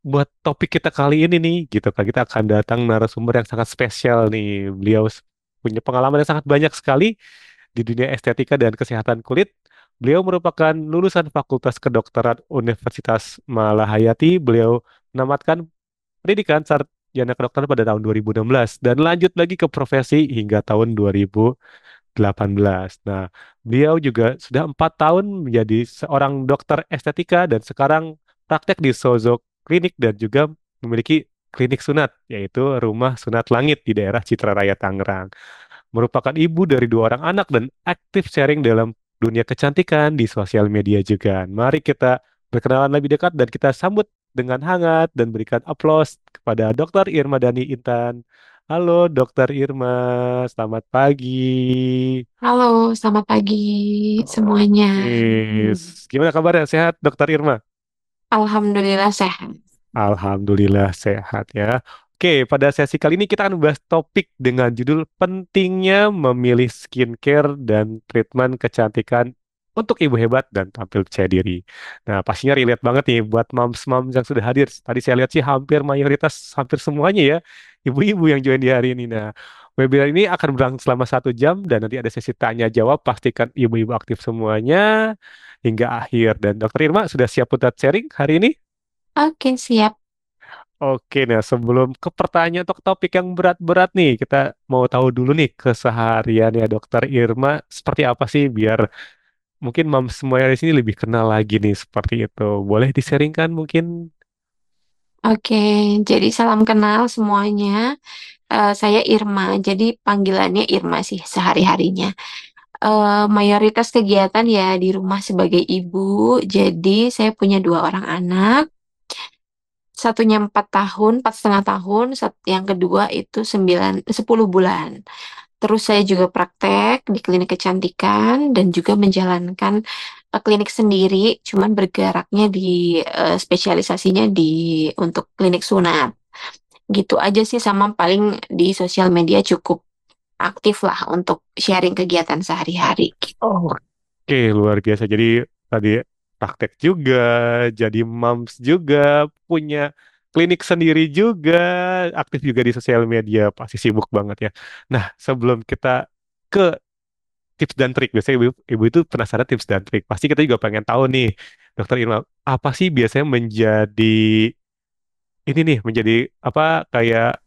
buat topik kita kali ini nih, gitu kan. Kita akan datang narasumber yang sangat spesial nih. Beliau punya pengalaman yang sangat banyak sekali di dunia estetika dan kesehatan kulit. Beliau merupakan lulusan Fakultas Kedokteran Universitas Malahayati. Beliau menamatkan pendidikan sarjana kedokteran pada tahun 2016 dan lanjut lagi ke profesi hingga tahun 2018. Nah, beliau juga sudah 4 tahun menjadi seorang dokter estetika dan sekarang praktek di Sozo Klinik dan juga memiliki klinik sunat, yaitu Rumah Sunat Langit di daerah Citraraya, Tangerang. Merupakan ibu dari 2 orang anak dan aktif sharing dalam dunia kecantikan di sosial media juga. Mari kita berkenalan lebih dekat dan kita sambut dengan hangat dan berikan aplaus kepada Dr. Irma Dani Intan. Halo Dokter Irma, selamat pagi. Halo, selamat pagi semuanya. Oke, gimana kabarnya? Sehat, Dokter Irma? Alhamdulillah sehat. Alhamdulillah sehat ya. Oke, pada sesi kali ini kita akan membahas topik dengan judul pentingnya memilih skincare dan treatment kecantikan untuk ibu hebat dan tampil percaya diri. Nah, pastinya relate banget nih buat moms-moms yang sudah hadir. Tadi saya lihat sih hampir mayoritas, hampir semuanya ya, ibu-ibu yang join di hari ini. Nah, webinar ini akan berlangsung selama 1 jam dan nanti ada sesi tanya jawab. Pastikan ibu-ibu aktif semuanya hingga akhir. Dan Dokter Irma sudah siap buat sharing hari ini? Oke, siap. Oke, nah sebelum ke pertanyaan untuk topik yang berat-berat nih, kita mau tahu dulu nih keseharian ya Dokter Irma seperti apa sih biar mungkin mam semuanya di sini lebih kenal lagi nih seperti itu. Boleh diseringkan mungkin? Oke, jadi salam kenal semuanya. Saya Irma, jadi panggilannya Irma sih sehari-harinya. Mayoritas kegiatan ya di rumah sebagai ibu. Jadi saya punya 2 orang anak. Satunya 4 tahun, 4,5 tahun. Yang kedua itu 10 bulan. Terus saya juga praktek di klinik kecantikan dan juga menjalankan klinik sendiri, cuman bergeraknya di spesialisasinya di untuk klinik sunat. Gitu aja sih, sama paling di sosial media cukup aktif lah untuk sharing kegiatan sehari-hari. Oh, oke, luar biasa. Jadi tadi praktek juga, jadi moms juga, punya klinik sendiri juga, aktif juga di sosial media, pasti sibuk banget ya. Nah, sebelum kita ke tips dan trik. Biasanya ibu itu penasaran tips dan trik. Pasti kita juga pengen tahu nih, Dokter Irma, apa sih biasanya menjadi ini nih, menjadi apa kayak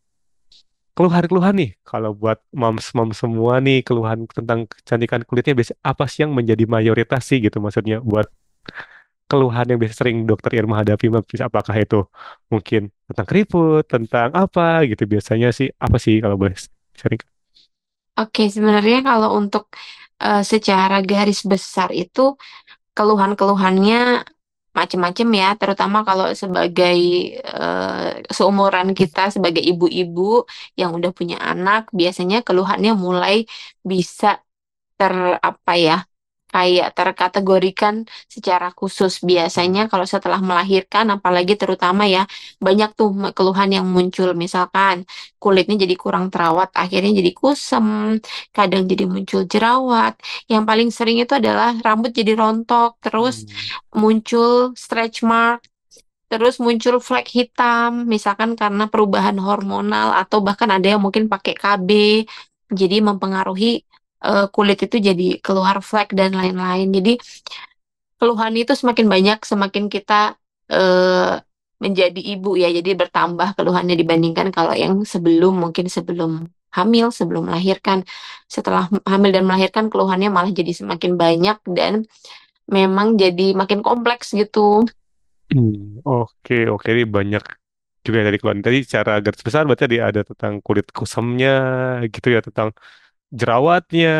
keluhan-keluhan nih kalau buat moms-moms semua nih keluhan tentang kecantikan kulitnya biasanya apa sih yang menjadi mayoritas sih gitu maksudnya buat keluhan yang biasa sering Dokter Irma hadapi apakah itu mungkin tentang keriput, tentang apa gitu biasanya sih apa sih kalau boleh sharing? Oke, sebenarnya kalau untuk secara garis besar itu keluhan-keluhannya macam-macam ya, terutama kalau sebagai seumuran kita sebagai ibu-ibu yang udah punya anak, biasanya keluhannya mulai bisa ter apa ya, kayak terkategorikan secara khusus. Biasanya Hmm. kalau setelah melahirkan, apalagi terutama ya, banyak tuh keluhan yang muncul. Misalkan kulitnya jadi kurang terawat, akhirnya jadi kusam, kadang jadi muncul jerawat. Yang paling sering itu adalah rambut jadi rontok, terus Hmm. muncul stretch mark. Terus muncul flek hitam, misalkan karena perubahan hormonal atau bahkan ada yang mungkin pakai KB, jadi mempengaruhi kulit itu jadi keluar flek dan lain-lain. Jadi keluhan itu semakin banyak semakin kita eh, menjadi ibu ya, jadi bertambah keluhannya dibandingkan kalau yang sebelum mungkin sebelum hamil, sebelum melahirkan. Setelah hamil dan melahirkan keluhannya malah jadi semakin banyak dan memang jadi makin kompleks gitu. Oke, oke, ini banyak juga yang tadi keluhan. Tadi secara garis besar berarti tadi ada tentang kulit kusemnya gitu ya, tentang jerawatnya,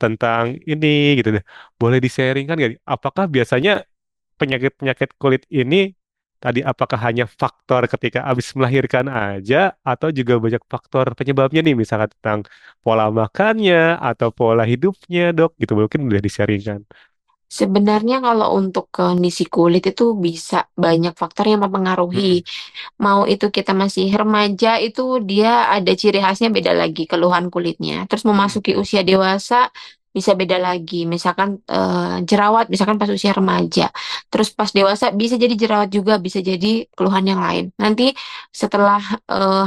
tentang ini gitu deh. Boleh di-sharing kan nggak? Apakah biasanya penyakit-penyakit kulit ini tadi apakah hanya faktor ketika habis melahirkan aja atau juga banyak faktor penyebabnya nih, misalkan tentang pola makannya atau pola hidupnya, Dok, gitu mungkin boleh di-sharing kan? Sebenarnya kalau untuk kondisi kulit itu bisa banyak faktor yang mempengaruhi. Mm-mm. Mau itu kita masih remaja itu dia ada ciri khasnya beda lagi keluhan kulitnya. Terus memasuki Mm-mm. usia dewasa bisa beda lagi. Misalkan jerawat, misalkan pas usia remaja. Terus pas dewasa bisa jadi jerawat juga, bisa jadi keluhan yang lain. Nanti setelah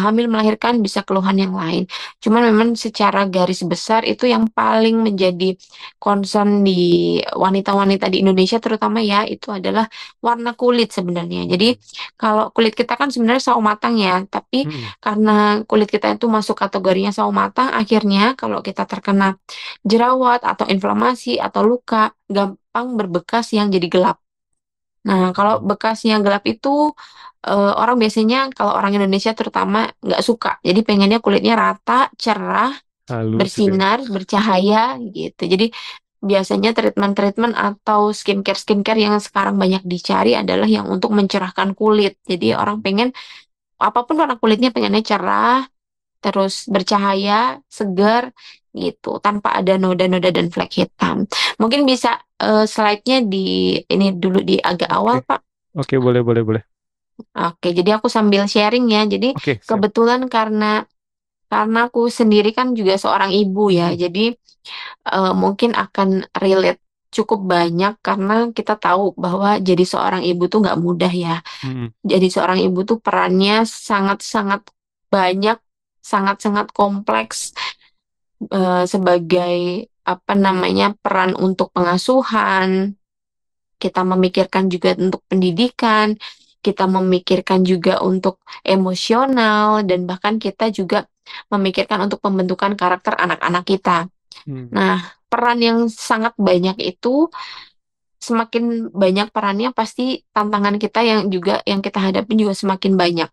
hamil melahirkan bisa keluhan yang lain. Cuman memang secara garis besar itu yang paling menjadi concern di wanita-wanita di Indonesia terutama ya, itu adalah warna kulit sebenarnya. Jadi kalau kulit kita kan sebenarnya sawo matang ya, tapi Hmm. karena kulit kita itu masuk kategorinya sawo matang, akhirnya kalau kita terkena jerawat atau inflamasi atau luka, gampang berbekas yang jadi gelap. Nah, kalau Hmm. bekasnya gelap itu orang biasanya kalau orang Indonesia terutama nggak suka. Jadi pengennya kulitnya rata, cerah, Halus gitu ya. bersinar, bercahaya gitu. Jadi biasanya treatment-treatment atau skincare-skincare yang sekarang banyak dicari adalah yang untuk mencerahkan kulit. Jadi orang Hmm. pengen apapun warna kulitnya pengennya cerah, terus bercahaya, segar gitu, tanpa ada noda-noda dan flek hitam. Mungkin bisa slide-nya di ini dulu di agak awal, Oke. Pak. Oke, boleh, boleh, boleh. Oke, jadi aku sambil sharing ya. Jadi Oke, siap. kebetulan karena aku sendiri kan juga seorang ibu ya. Hmm. Jadi mungkin akan relate cukup banyak karena kita tahu bahwa jadi seorang ibu tuh nggak mudah ya. Hmm. Jadi seorang ibu tuh perannya sangat-sangat banyak, sangat-sangat kompleks sebagai apa namanya peran untuk pengasuhan, kita memikirkan juga untuk pendidikan, kita memikirkan juga untuk emosional, dan bahkan kita juga memikirkan untuk pembentukan karakter anak-anak kita. Hmm. Nah, peran yang sangat banyak itu, semakin banyak perannya pasti tantangan kita yang juga yang kita hadapi juga semakin banyak.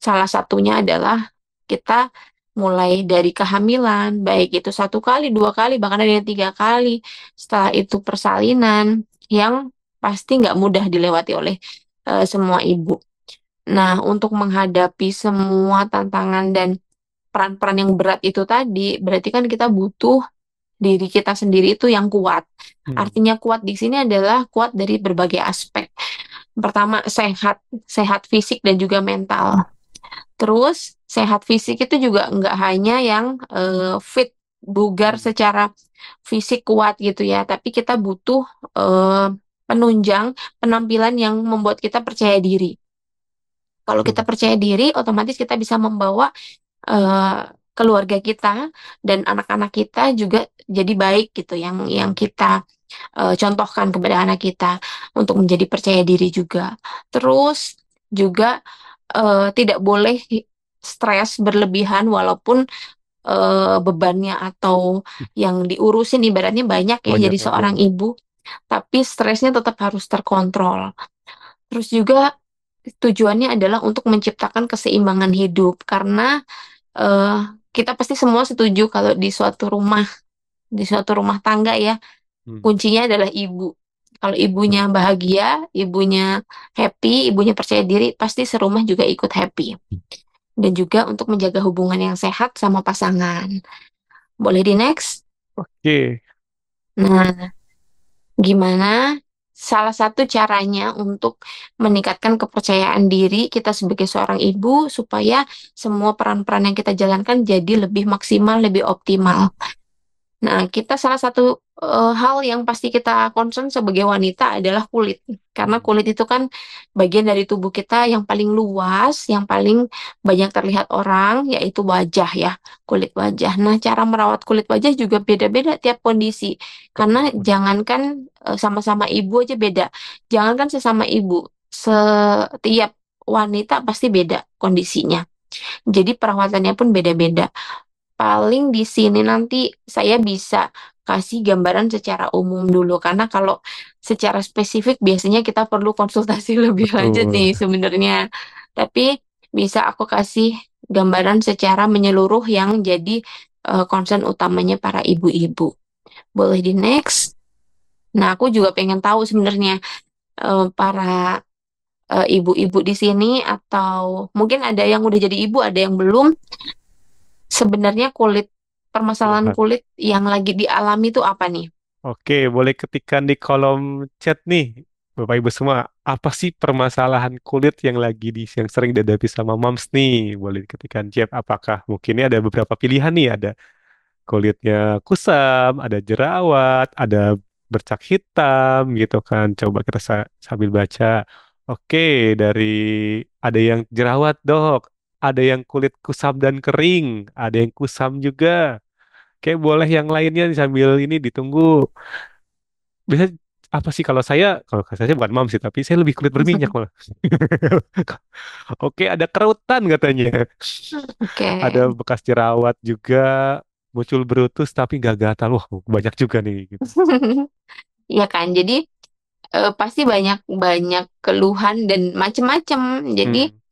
Salah satunya adalah kita mulai dari kehamilan, baik itu 1 kali, 2 kali, bahkan ada yang 3 kali. Setelah itu persalinan yang pasti nggak mudah dilewati oleh semua ibu. Nah, untuk menghadapi semua tantangan dan peran-peran yang berat itu tadi, berarti kan kita butuh diri kita sendiri itu yang kuat. Hmm. Artinya kuat di sini adalah kuat dari berbagai aspek. Pertama, sehat, sehat fisik dan juga mental. Terus sehat fisik itu juga nggak hanya yang fit, bugar Hmm. secara fisik kuat gitu ya, tapi kita butuh eh, penunjang penampilan yang membuat kita percaya diri. Kalau kita Betul. percaya diri, otomatis kita bisa membawa eh, keluarga kita dan anak-anak kita juga jadi baik gitu, yang Hmm. kita contohkan kepada anak kita untuk menjadi percaya diri juga. Terus juga tidak boleh stres berlebihan walaupun bebannya atau yang diurusin ibaratnya banyak ya Banyak jadi banget. seorang ibu, tapi stresnya tetap harus terkontrol. Terus juga tujuannya adalah untuk menciptakan keseimbangan hidup karena eh, kita pasti semua setuju kalau di suatu rumah tangga ya, Hmm. kuncinya adalah ibu. Kalau ibunya Betul. bahagia, ibunya happy, ibunya percaya diri, pasti serumah juga ikut happy. Dan juga untuk menjaga hubungan yang sehat sama pasangan. Boleh di next? Oke. Nah, gimana salah satu caranya untuk meningkatkan kepercayaan diri kita sebagai seorang ibu supaya semua peran-peran yang kita jalankan jadi lebih maksimal, lebih optimal. Nah, kita salah satu hal yang pasti kita concern sebagai wanita adalah kulit. Karena Hmm. kulit itu kan bagian dari tubuh kita yang paling luas, yang paling banyak terlihat orang, yaitu wajah ya, kulit wajah. Nah, cara merawat kulit wajah juga beda-beda tiap kondisi. Karena Betul. jangankan sama-sama ibu aja beda. Jangankan sesama ibu, setiap wanita pasti beda kondisinya. Jadi perawatannya pun beda-beda. Paling di sini nanti saya bisa kasih gambaran secara umum dulu, karena kalau secara spesifik biasanya kita perlu konsultasi lebih lanjut Betul. nih sebenarnya. Tapi bisa aku kasih gambaran secara menyeluruh yang jadi concern utamanya para ibu-ibu. Boleh di next? Nah, aku juga pengen tahu sebenarnya para ibu-ibu di sini atau mungkin ada yang udah jadi ibu, ada yang belum. Sebenarnya permasalahan Keluhan. kulit yang lagi dialami itu apa nih? Oke, boleh ketikkan di kolom chat nih, Bapak Ibu semua. Apa sih permasalahan kulit yang yang sering dihadapi sama moms nih? Boleh ketikkan chat. Apakah mungkin ini ada beberapa pilihan nih? Ada kulitnya kusam, ada jerawat, ada bercak hitam gitu kan. Coba kita sambil baca. Oke, dari ada yang jerawat, Dok. Ada yang kulit kusam dan kering, ada yang kusam juga. Oke, boleh yang lainnya sambil ini ditunggu. Bisa apa sih kalau saya bukan mam sih, tapi saya lebih kulit berminyak malah. Oke, ada kerutan katanya. Oke. Ada bekas jerawat juga, muncul berutus tapi nggak gatal. Wah, banyak juga nih gitu. Iya kan, jadi pasti banyak banyak keluhan dan macem-macem. Jadi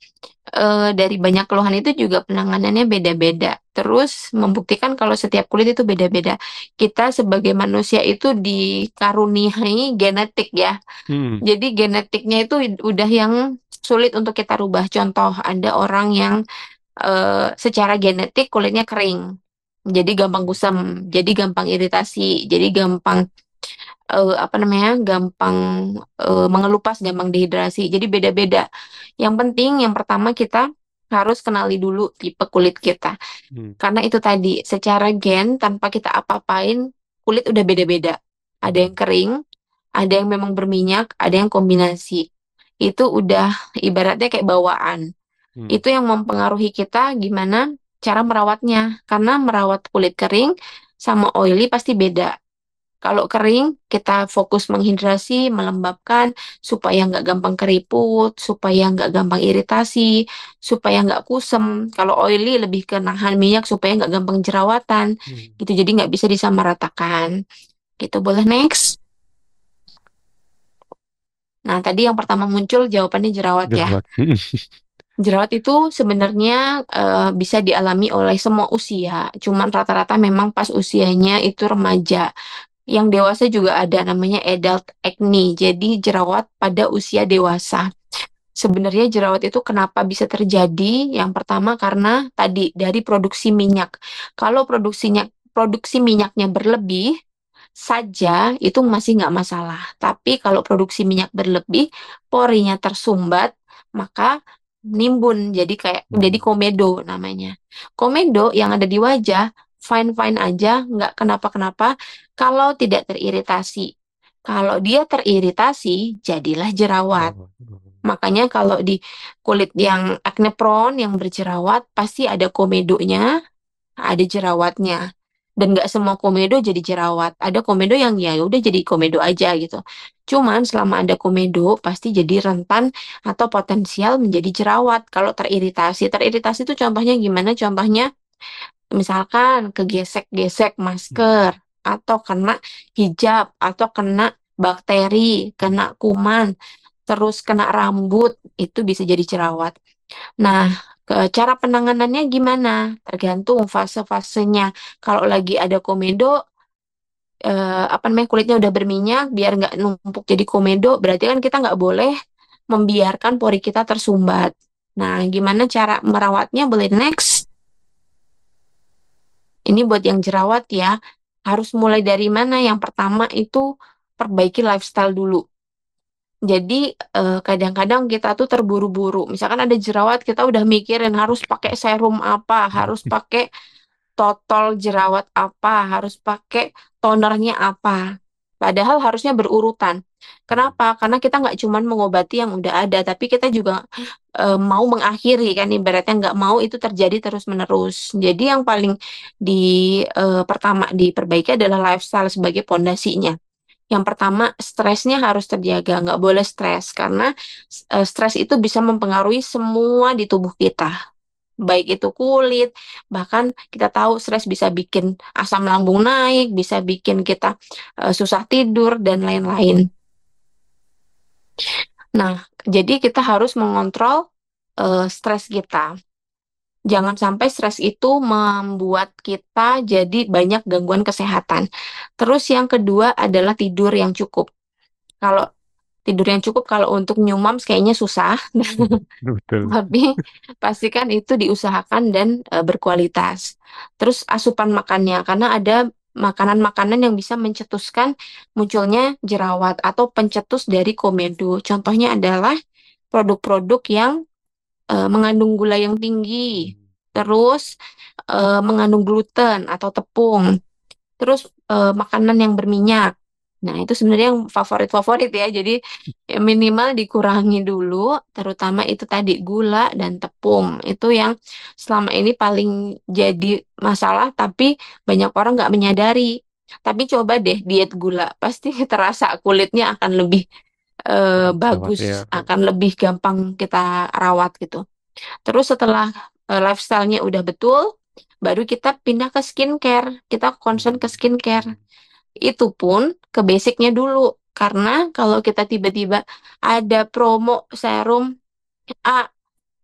Hmm. dari banyak keluhan itu juga penanganannya beda-beda. Terus membuktikan kalau setiap kulit itu beda-beda. Kita sebagai manusia itu dikaruniai genetik ya. Hmm. Jadi genetiknya itu udah yang sulit untuk kita rubah. Contoh, ada orang yang secara genetik kulitnya kering. Jadi gampang kusam, jadi gampang iritasi, jadi gampang apa namanya, gampang mengelupas, gampang dehidrasi. Jadi beda-beda. Yang penting, yang pertama kita harus kenali dulu tipe kulit kita. Hmm. Karena itu tadi, secara gen tanpa kita apa-apain, kulit udah beda-beda. Ada yang Hmm. kering, ada yang memang berminyak, ada yang kombinasi. Itu udah ibaratnya kayak bawaan. Hmm. Itu yang mempengaruhi kita gimana cara merawatnya. Karena merawat kulit kering sama oily pasti beda. Kalau kering, kita fokus menghidrasi, melembabkan, supaya nggak gampang keriput, supaya nggak gampang iritasi, supaya nggak kusem. Kalau oily lebih ke nahan minyak supaya nggak gampang jerawatan. Hmm. Gitu, jadi nggak bisa disamaratakan. Gitu, boleh next? Nah, tadi yang pertama muncul jawabannya jerawat ya. Jerawat. Hmm. Jerawat itu sebenarnya bisa dialami oleh semua usia, cuman rata-rata memang pas usianya itu remaja. Yang dewasa juga ada namanya adult acne, jadi jerawat pada usia dewasa. Sebenarnya jerawat itu kenapa bisa terjadi? Yang pertama karena tadi dari produksi minyak. Kalau produksi minyaknya berlebih saja itu masih nggak masalah. Tapi kalau produksi minyak berlebih, porinya tersumbat, maka nimbun. Jadi Hmm. komedo namanya. Komedo yang ada di wajah fine-fine aja, nggak kenapa-kenapa kalau tidak teriritasi. Kalau dia teriritasi, jadilah jerawat. Oh. Makanya kalau di kulit yang acne prone, yang berjerawat, pasti ada komedonya, ada jerawatnya. Dan nggak semua komedo jadi jerawat. Ada komedo yang ya udah jadi komedo aja gitu. Cuman selama ada komedo pasti jadi rentan atau potensial menjadi jerawat kalau teriritasi. Teriritasi itu contohnya gimana? Contohnya misalkan kegesek-gesek Hmm. masker atau kena hijab atau kena bakteri, kena kuman, terus kena rambut, itu bisa jadi jerawat. Nah, cara penanganannya gimana? Tergantung fase-fasenya. Kalau lagi ada komedo, apa namanya, kulitnya udah berminyak, biar nggak numpuk jadi komedo, berarti kan kita nggak boleh membiarkan pori kita tersumbat. Nah, gimana cara merawatnya? Boleh next. Ini buat yang jerawat ya. Harus mulai dari mana? Yang pertama itu perbaiki lifestyle dulu. Jadi kadang-kadang kita tuh terburu-buru. Misalkan ada jerawat, kita udah mikirin harus pakai serum apa, harus pakai totol jerawat apa, harus pakai tonernya apa. Padahal harusnya berurutan. Hmm. Kenapa? Karena kita nggak cuman mengobati yang udah ada, tapi kita juga mau mengakhiri kan, ibaratnya nggak mau itu terjadi terus-menerus. Jadi yang paling di pertama diperbaiki adalah lifestyle sebagai pondasinya. Yang pertama, stresnya harus terjaga, nggak boleh stres karena stres itu bisa mempengaruhi semua di tubuh kita, baik itu kulit, bahkan kita tahu stres bisa bikin asam lambung naik, bisa bikin kita susah tidur dan lain-lain. Nah, jadi kita harus mengontrol stres kita. Jangan sampai stres itu membuat kita jadi banyak gangguan kesehatan. Terus yang kedua adalah tidur yang cukup. Kalau tidur yang cukup, kalau untuk new moms kayaknya susah, Betul. tapi pastikan itu diusahakan dan berkualitas. Terus asupan makannya, karena ada makanan-makanan yang bisa mencetuskan munculnya jerawat atau pencetus dari komedo. Contohnya adalah produk-produk yang mengandung gula yang tinggi, terus mengandung gluten atau tepung, terus makanan yang berminyak. Nah, itu sebenarnya yang favorit-favorit ya. Jadi ya minimal dikurangi dulu, terutama itu tadi gula dan tepung. Itu yang selama ini paling jadi masalah, tapi banyak orang nggak menyadari. Tapi coba deh diet gula, pasti terasa kulitnya akan lebih Jerawat bagus, ya. akan lebih gampang kita rawat gitu. Terus setelah lifestyle-nya udah betul, baru kita pindah ke skincare. Kita concern ke skincare. Itu pun ke basicnya dulu. Karena kalau kita tiba-tiba ada promo serum A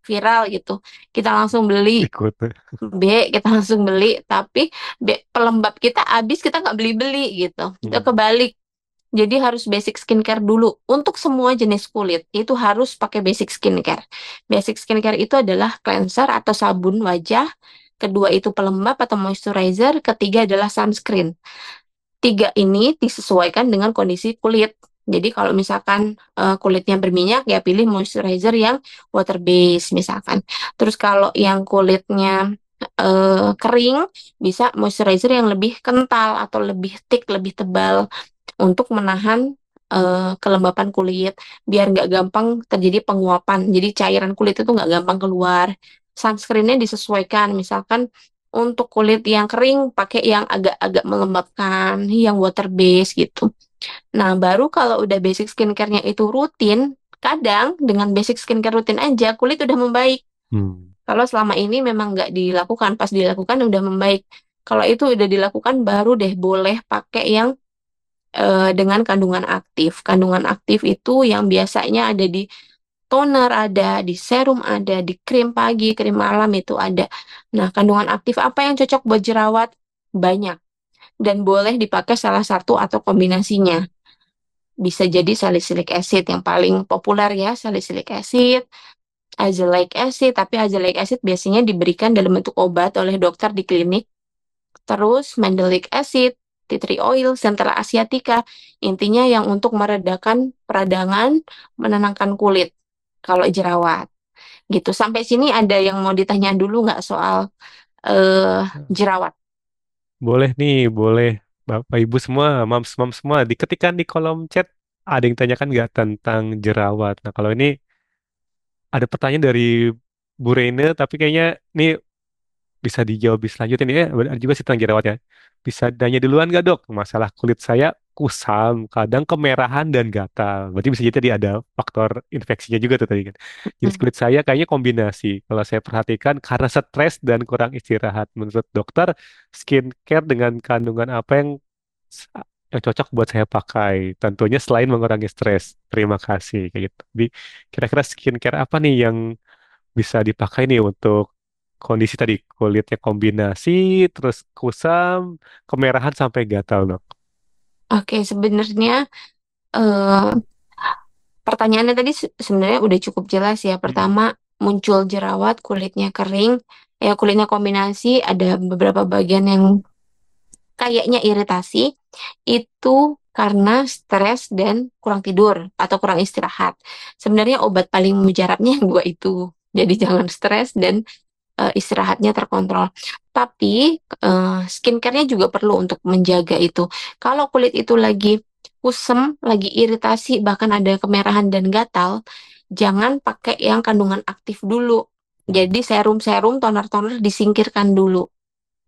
viral gitu, kita langsung beli. Ikut. B, kita langsung beli. Tapi B, pelembab kita habis, kita nggak beli-beli gitu. Itu Hmm. kebalik. Jadi harus basic skincare dulu. Untuk semua jenis kulit, itu harus pakai basic skincare. Basic skincare itu adalah cleanser atau sabun wajah. Kedua itu pelembab atau moisturizer. Ketiga adalah sunscreen. Tiga ini disesuaikan dengan kondisi kulit. Jadi kalau misalkan kulitnya berminyak, ya pilih moisturizer yang water base misalkan. Terus kalau yang kulitnya kering, bisa moisturizer yang lebih kental atau lebih thick, lebih tebal untuk menahan kelembapan kulit, biar nggak gampang terjadi penguapan. Jadi cairan kulit itu nggak gampang keluar. Sunscreennya disesuaikan, misalkan untuk kulit yang kering pakai yang agak-agak melembabkan, yang water base gitu. Nah, baru kalau udah basic skincare-nya itu rutin, kadang dengan basic skincare rutin aja kulit udah membaik. Hmm. Kalau selama ini memang nggak dilakukan, pas dilakukan udah membaik. Kalau itu udah dilakukan, baru deh boleh pakai yang dengan kandungan aktif. Kandungan aktif itu yang biasanya ada di toner, ada di serum, ada di krim pagi, krim malam itu ada. Nah, kandungan aktif apa yang cocok buat jerawat? Banyak. Dan boleh dipakai salah satu atau kombinasinya. Bisa jadi salicylic acid yang paling populer ya, salicylic acid, azelaic acid, tapi azelaic acid biasanya diberikan dalam bentuk obat oleh dokter di klinik. Terus mandelic acid, tea tree oil, centella asiatica. Intinya yang untuk meredakan peradangan, menenangkan kulit kalau jerawat. Gitu. Sampai sini ada yang mau ditanya dulu nggak soal eh jerawat? Boleh nih, boleh. Bapak Ibu semua, mams semua, diketikkan di kolom chat. Ada yang tanyakan nggak tentang jerawat? Nah, kalau ini ada pertanyaan dari Bu Reine, tapi kayaknya ini bisa dijawab lebih selanjutnya nih. Ada juga sih tentang jerawat ya. Bisa tanya duluan nggak dok? Masalah kulit saya kusam, kadang kemerahan dan gatal. Berarti bisa jadi tadi ada faktor infeksinya juga tuh tadi kan. Jenis Mm. kulit saya kayaknya kombinasi. Kalau saya perhatikan karena stres dan kurang istirahat. Menurut dokter, skincare dengan kandungan apa yang cocok buat saya pakai? Tentunya selain mengurangi stres. Terima kasih kayak gitu. Jadi kira-kira skincare apa nih yang bisa dipakai nih untuk kondisi tadi kulitnya kombinasi terus kusam kemerahan sampai gatal dok. Oke, sebenarnya eh, pertanyaannya tadi sebenarnya udah cukup jelas ya. Mm-mm. Pertama, muncul jerawat, kulitnya kering, ya kulitnya kombinasi, ada beberapa bagian yang kayaknya iritasi, itu karena stres dan kurang tidur atau kurang istirahat. Sebenarnya obat paling mujarabnya dua itu. Jadi jangan stres dan istirahatnya terkontrol. Tapi skincare-nya juga perlu untuk menjaga itu. Kalau kulit itu lagi kusem, lagi iritasi, bahkan ada kemerahan dan gatal, jangan pakai yang kandungan aktif dulu. Jadi serum-serum, toner-toner disingkirkan dulu.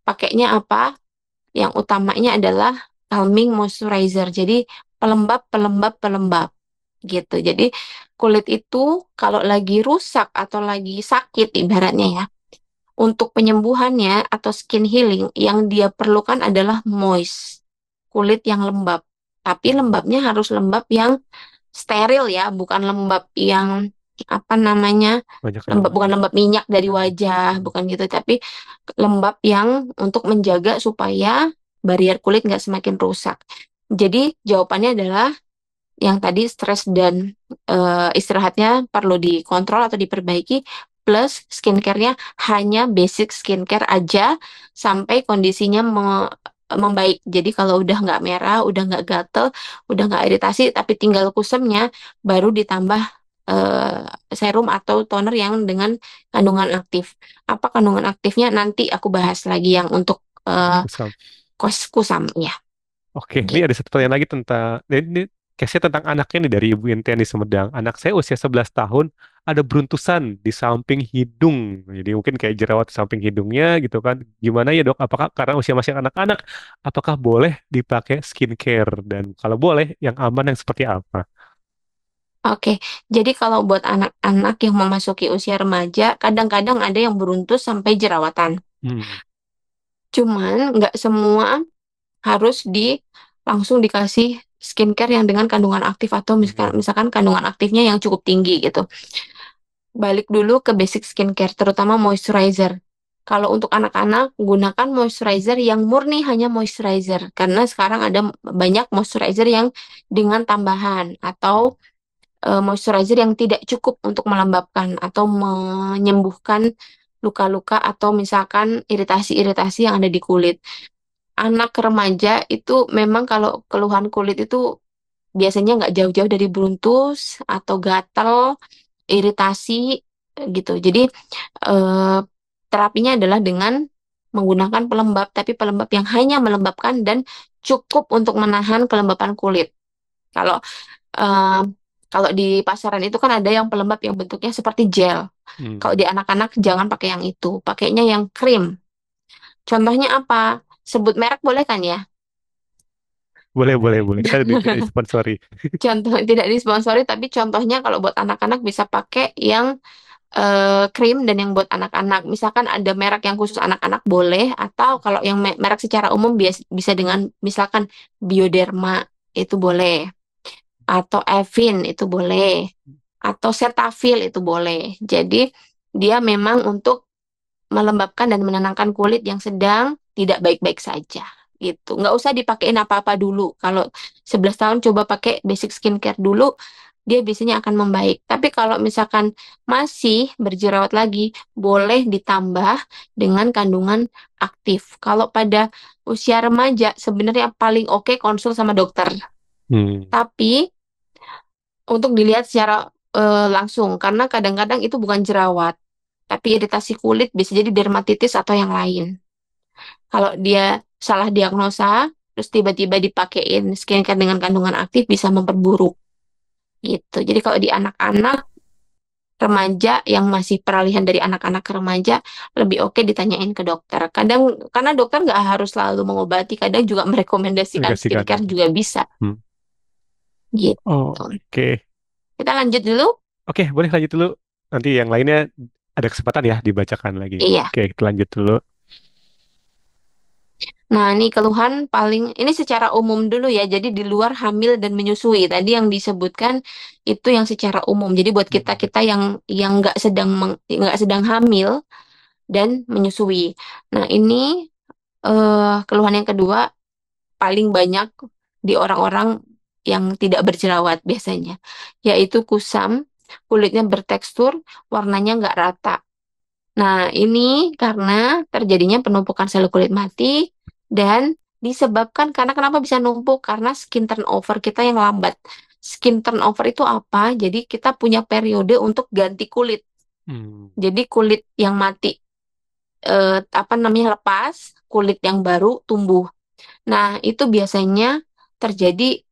Pakainya apa? Yang utamanya adalah calming moisturizer. Jadi pelembab, pelembab, pelembab gitu. Jadi kulit itu kalau lagi rusak atau lagi sakit ibaratnya ya, untuk penyembuhannya atau skin healing yang dia perlukan adalah moist, kulit yang lembab. Tapi lembabnya harus lembab yang steril ya, bukan lembab yang apa namanya, Banyak yang lembab bukan lembab minyak dari wajah, bukan gitu, tapi lembab yang untuk menjaga supaya barrier kulit nggak semakin rusak. Jadi jawabannya adalah yang tadi stres dan istirahatnya perlu dikontrol atau diperbaiki, plus skincare-nya hanya basic skincare aja sampai kondisinya membaik. Jadi kalau udah nggak merah, udah nggak gatel, udah nggak iritasi, tapi tinggal kusemnya, baru ditambah eh, serum atau toner yang dengan kandungan aktif. Apa kandungan aktifnya nanti aku bahas lagi yang untuk Kusam. kusam ya. Oke, ini Gitu. ada satu pertanyaan lagi tentang ini case-nya tentang anaknya nih dari Ibu Intian di Sumedang. Anak saya usia 11 tahun ada beruntusan di samping hidung. Jadi mungkin kayak jerawat di samping hidungnya gitu kan. Gimana ya dok? Apakah karena usia masih anak-anak, apakah boleh dipakai skincare? Dan kalau boleh, yang aman yang seperti apa? Oke, jadi kalau buat anak-anak yang memasuki usia remaja, kadang-kadang ada yang beruntus sampai jerawatan. Hmm. Cuman nggak semua harus langsung dikasih skincare yang dengan kandungan aktif atau misalkan, Hmm. misalkan kandungan aktifnya yang cukup tinggi gitu. Balik dulu ke basic skincare, terutama moisturizer. Kalau untuk anak-anak, gunakan moisturizer yang murni hanya moisturizer. Karena sekarang ada banyak moisturizer yang dengan tambahan atau moisturizer yang tidak cukup untuk melembabkan atau menyembuhkan luka-luka atau misalkan iritasi-iritasi yang ada di kulit. Anak remaja itu memang kalau keluhan kulit itu biasanya nggak jauh-jauh dari beruntus atau gatal, iritasi gitu. Jadi eh, terapinya adalah dengan menggunakan pelembab, tapi pelembab yang hanya melembabkan dan cukup untuk menahan kelembapan kulit. Kalau eh, kalau di pasaran itu kan ada yang pelembab yang bentuknya seperti gel. Kalau Hmm. di anak-anak jangan pakai yang itu, pakainya yang krim. Contohnya apa? Sebut merek boleh kan ya? Boleh, boleh, boleh. Kita tidak disponsori. Contoh tidak disponsori, tapi contohnya kalau buat anak-anak bisa pakai yang krim dan yang buat anak-anak. Misalkan ada merek yang khusus anak-anak boleh, atau kalau yang merek secara umum bisa dengan misalkan Bioderma itu boleh, atau Evin itu boleh, atau Cetaphil itu boleh. Jadi dia memang untuk melembabkan dan menenangkan kulit yang sedang tidak baik-baik saja. Gitu. Nggak usah dipakein apa-apa dulu. Kalau 11 tahun coba pakai basic skincare dulu, dia biasanya akan membaik. Tapi kalau misalkan masih berjerawat lagi, boleh ditambah dengan kandungan aktif. Kalau pada usia remaja, sebenarnya paling oke konsul sama dokter. Hmm. Tapi untuk dilihat secara langsung, karena kadang-kadang itu bukan jerawat, tapi iritasi kulit bisa jadi dermatitis atau yang lain. Kalau dia salah diagnosa, terus tiba-tiba dipakein skincare dengan kandungan aktif bisa memperburuk gitu. Jadi kalau di anak-anak remaja yang masih peralihan dari anak-anak ke remaja, lebih oke ditanyain ke dokter. Kadang karena dokter nggak harus selalu mengobati, kadang juga merekomendasikan Dikasihkan. skincare juga bisa Hmm. gitu. Oke. Kita lanjut dulu. Oke, boleh lanjut dulu. Nanti yang lainnya ada kesempatan ya dibacakan lagi. Iya. Oke, kita lanjut dulu. Nah, ini keluhan paling ini secara umum dulu ya. Jadi di luar hamil dan menyusui. Tadi yang disebutkan itu yang secara umum. Jadi buat kita Hmm. kita yang nggak sedang hamil dan menyusui. Nah, ini keluhan yang kedua paling banyak di orang-orang yang tidak berjerawat biasanya, yaitu kusam, kulitnya bertekstur, warnanya nggak rata. Nah, ini karena terjadinya penumpukan sel kulit mati dan disebabkan karena kenapa bisa numpuk? Karena skin turnover kita yang lambat. Skin turnover itu apa? Jadi kita punya periode untuk ganti kulit. Hmm. Jadi kulit yang mati apa namanya lepas, kulit yang baru tumbuh. Nah, itu biasanya terjadi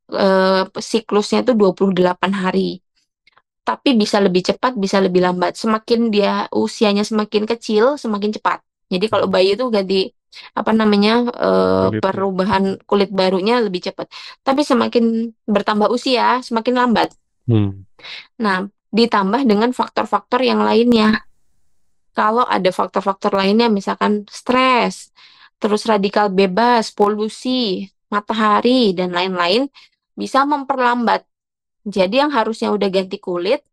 siklusnya itu 28 hari. Tapi bisa lebih cepat, bisa lebih lambat. Semakin dia usianya semakin kecil, semakin cepat. Jadi kalau Hmm. bayi itu ganti apa namanya Kulitnya. perubahan kulit barunya lebih cepat. Tapi semakin bertambah usia, semakin lambat. Hmm. Nah, ditambah dengan faktor-faktor yang lainnya. Kalau ada faktor-faktor lainnya, misalkan stres, terus radikal bebas, polusi, matahari, dan lain-lain, bisa memperlambat. Jadi yang harusnya udah ganti kulit,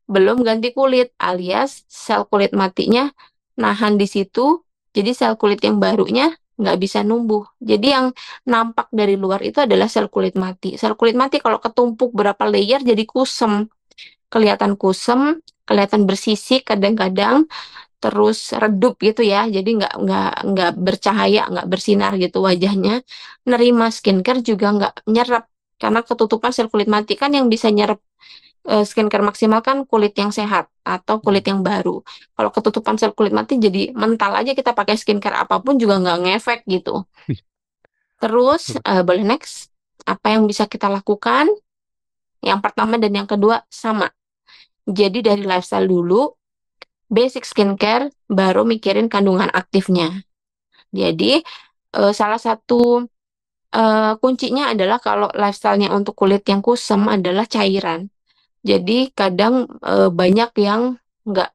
belum ganti kulit, alias sel kulit matinya nahan di situ, jadi sel kulit yang barunya nggak bisa numbuh. Jadi yang nampak dari luar itu adalah sel kulit mati. Sel kulit mati kalau ketumpuk berapa layer jadi kusem, kelihatan kusem, kelihatan bersisik kadang-kadang, terus redup gitu ya. Jadi nggak bercahaya, nggak bersinar gitu wajahnya. Nerima skincare juga nggak nyerap karena ketutupan sel kulit mati kan yang bisa nyerap skincare maksimal kan kulit yang sehat atau kulit Hmm. yang baru. Kalau ketutupan sel kulit mati jadi mental aja kita pakai skincare apapun juga nggak ngefek gitu. Terus boleh next. Apa yang bisa kita lakukan? Yang pertama dan yang kedua sama. Jadi dari lifestyle dulu, basic skincare, baru mikirin kandungan aktifnya. Jadi salah satu kuncinya adalah kalau lifestyle-nya untuk kulit yang kusam adalah cairan. Jadi kadang banyak yang nggak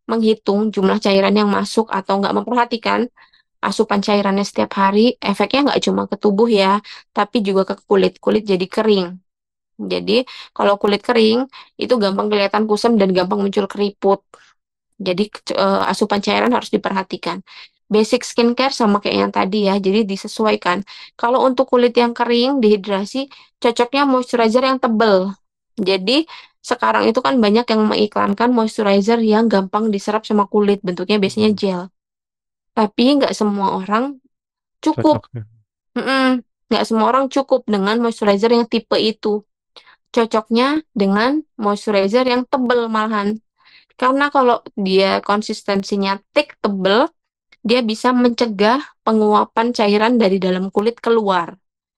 menghitung jumlah cairan yang masuk atau nggak memperhatikan asupan cairannya setiap hari. Efeknya nggak cuma ke tubuh ya, tapi juga ke kulit. Kulit jadi kering. Jadi kalau kulit kering itu gampang kelihatan kusam dan gampang muncul keriput. Jadi asupan cairan harus diperhatikan. Basic skincare sama kayak yang tadi ya, jadi disesuaikan. Kalau untuk kulit yang kering, dehidrasi, cocoknya moisturizer yang tebel. Jadi sekarang itu kan banyak yang mengiklankan moisturizer yang gampang diserap sama kulit, bentuknya biasanya Hmm. gel. Tapi nggak semua orang cukup. Cocok ya. Mm-mm. Nggak semua orang cukup dengan moisturizer yang tipe itu. Cocoknya dengan moisturizer yang tebel malahan. Karena kalau dia konsistensinya thick, tebel, dia bisa mencegah penguapan cairan dari dalam kulit keluar.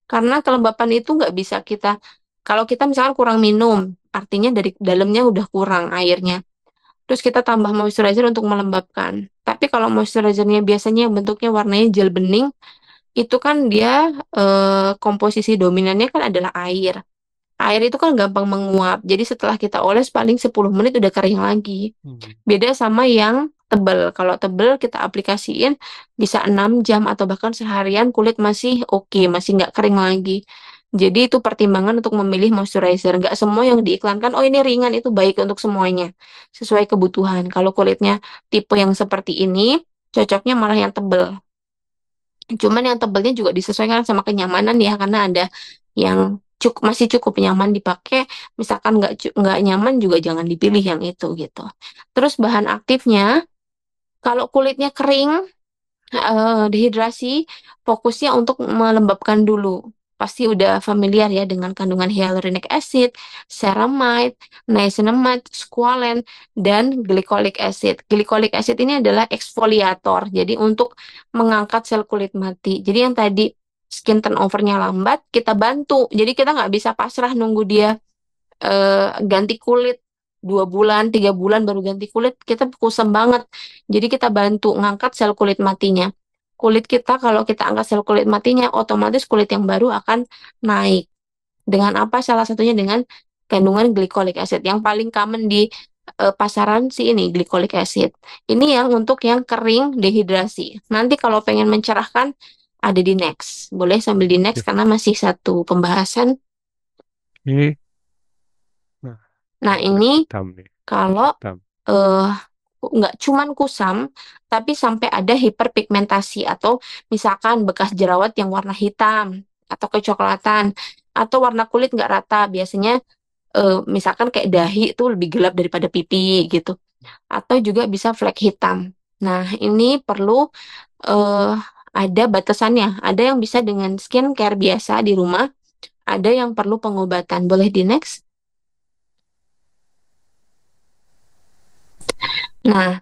Karena kelembapan itu nggak bisa kita, kalau kita misalkan kurang minum, artinya dari dalamnya udah kurang airnya. Terus kita tambah moisturizer untuk melembabkan. Tapi kalau moisturizernya biasanya yang bentuknya warnanya gel bening, itu kan dia komposisi dominannya kan adalah air. Air itu kan gampang menguap. Jadi setelah kita oles paling 10 menit udah kering lagi. Hmm. Beda sama yang tebel. Kalau tebel kita aplikasiin bisa 6 jam atau bahkan seharian kulit masih oke, masih nggak kering lagi. Jadi itu pertimbangan untuk memilih moisturizer. Nggak semua yang diiklankan, oh ini ringan itu baik untuk semuanya. Sesuai kebutuhan. Kalau kulitnya tipe yang seperti ini, cocoknya malah yang tebel. Cuman yang tebelnya juga disesuaikan sama kenyamanan ya, karena ada yang masih cukup nyaman dipakai, misalkan nggak nyaman juga jangan dipilih yang itu gitu. Terus bahan aktifnya, kalau kulitnya kering, dehidrasi, fokusnya untuk melembabkan dulu. Pasti udah familiar ya dengan kandungan hyaluronic acid, ceramide, niacinamide, squalene, dan glycolic acid. Glycolic acid ini adalah eksfoliator, jadi untuk mengangkat sel kulit mati. Jadi yang tadi skin turnover-nya lambat, kita bantu. Jadi kita nggak bisa pasrah nunggu dia ganti kulit 2 bulan, 3 bulan baru ganti kulit, kita kusam banget. Jadi kita bantu ngangkat sel kulit matinya. Kulit kita kalau kita angkat sel kulit matinya, otomatis kulit yang baru akan naik. Dengan apa? Salah satunya dengan kandungan glycolic acid. Yang paling common di pasaran sih ini glycolic acid. Ini yang untuk yang kering dehidrasi. Nanti kalau pengen mencerahkan ada di next. Boleh sambil di next Oke. karena masih satu pembahasan. Oke. Nah, Nah, yang ini kulit hitam nih. Kulit kalau hitam. eh nggak cuman kusam, tapi sampai ada hiperpigmentasi atau misalkan bekas jerawat yang warna hitam atau kecoklatan atau warna kulit nggak rata. Biasanya misalkan kayak dahi itu lebih gelap daripada pipi gitu. Atau juga bisa flek hitam. Nah, ini perlu eh ada batasannya. Ada yang bisa dengan skincare biasa di rumah, ada yang perlu pengobatan. Boleh di next? Nah,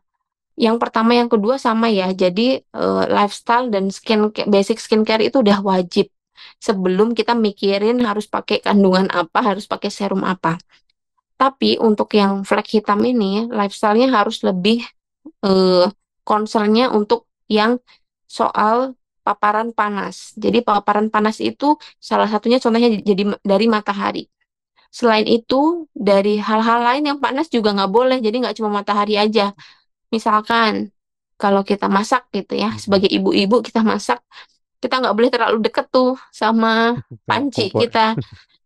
yang pertama, yang kedua sama ya. Jadi lifestyle dan basic skincare itu udah wajib sebelum kita mikirin harus pakai kandungan apa, harus pakai serum apa. Tapi untuk yang flek hitam ini, lifestyle-nya harus lebih eh, concern-nya untuk yang soal paparan panas. Jadi paparan panas itu salah satunya contohnya jadi dari matahari. Selain itu, dari hal-hal lain yang panas juga nggak boleh. Jadi nggak cuma matahari aja. Misalkan kalau kita masak gitu ya, Hmm. sebagai ibu-ibu kita masak, kita nggak boleh terlalu deket tuh sama Sama panci kompor. kita,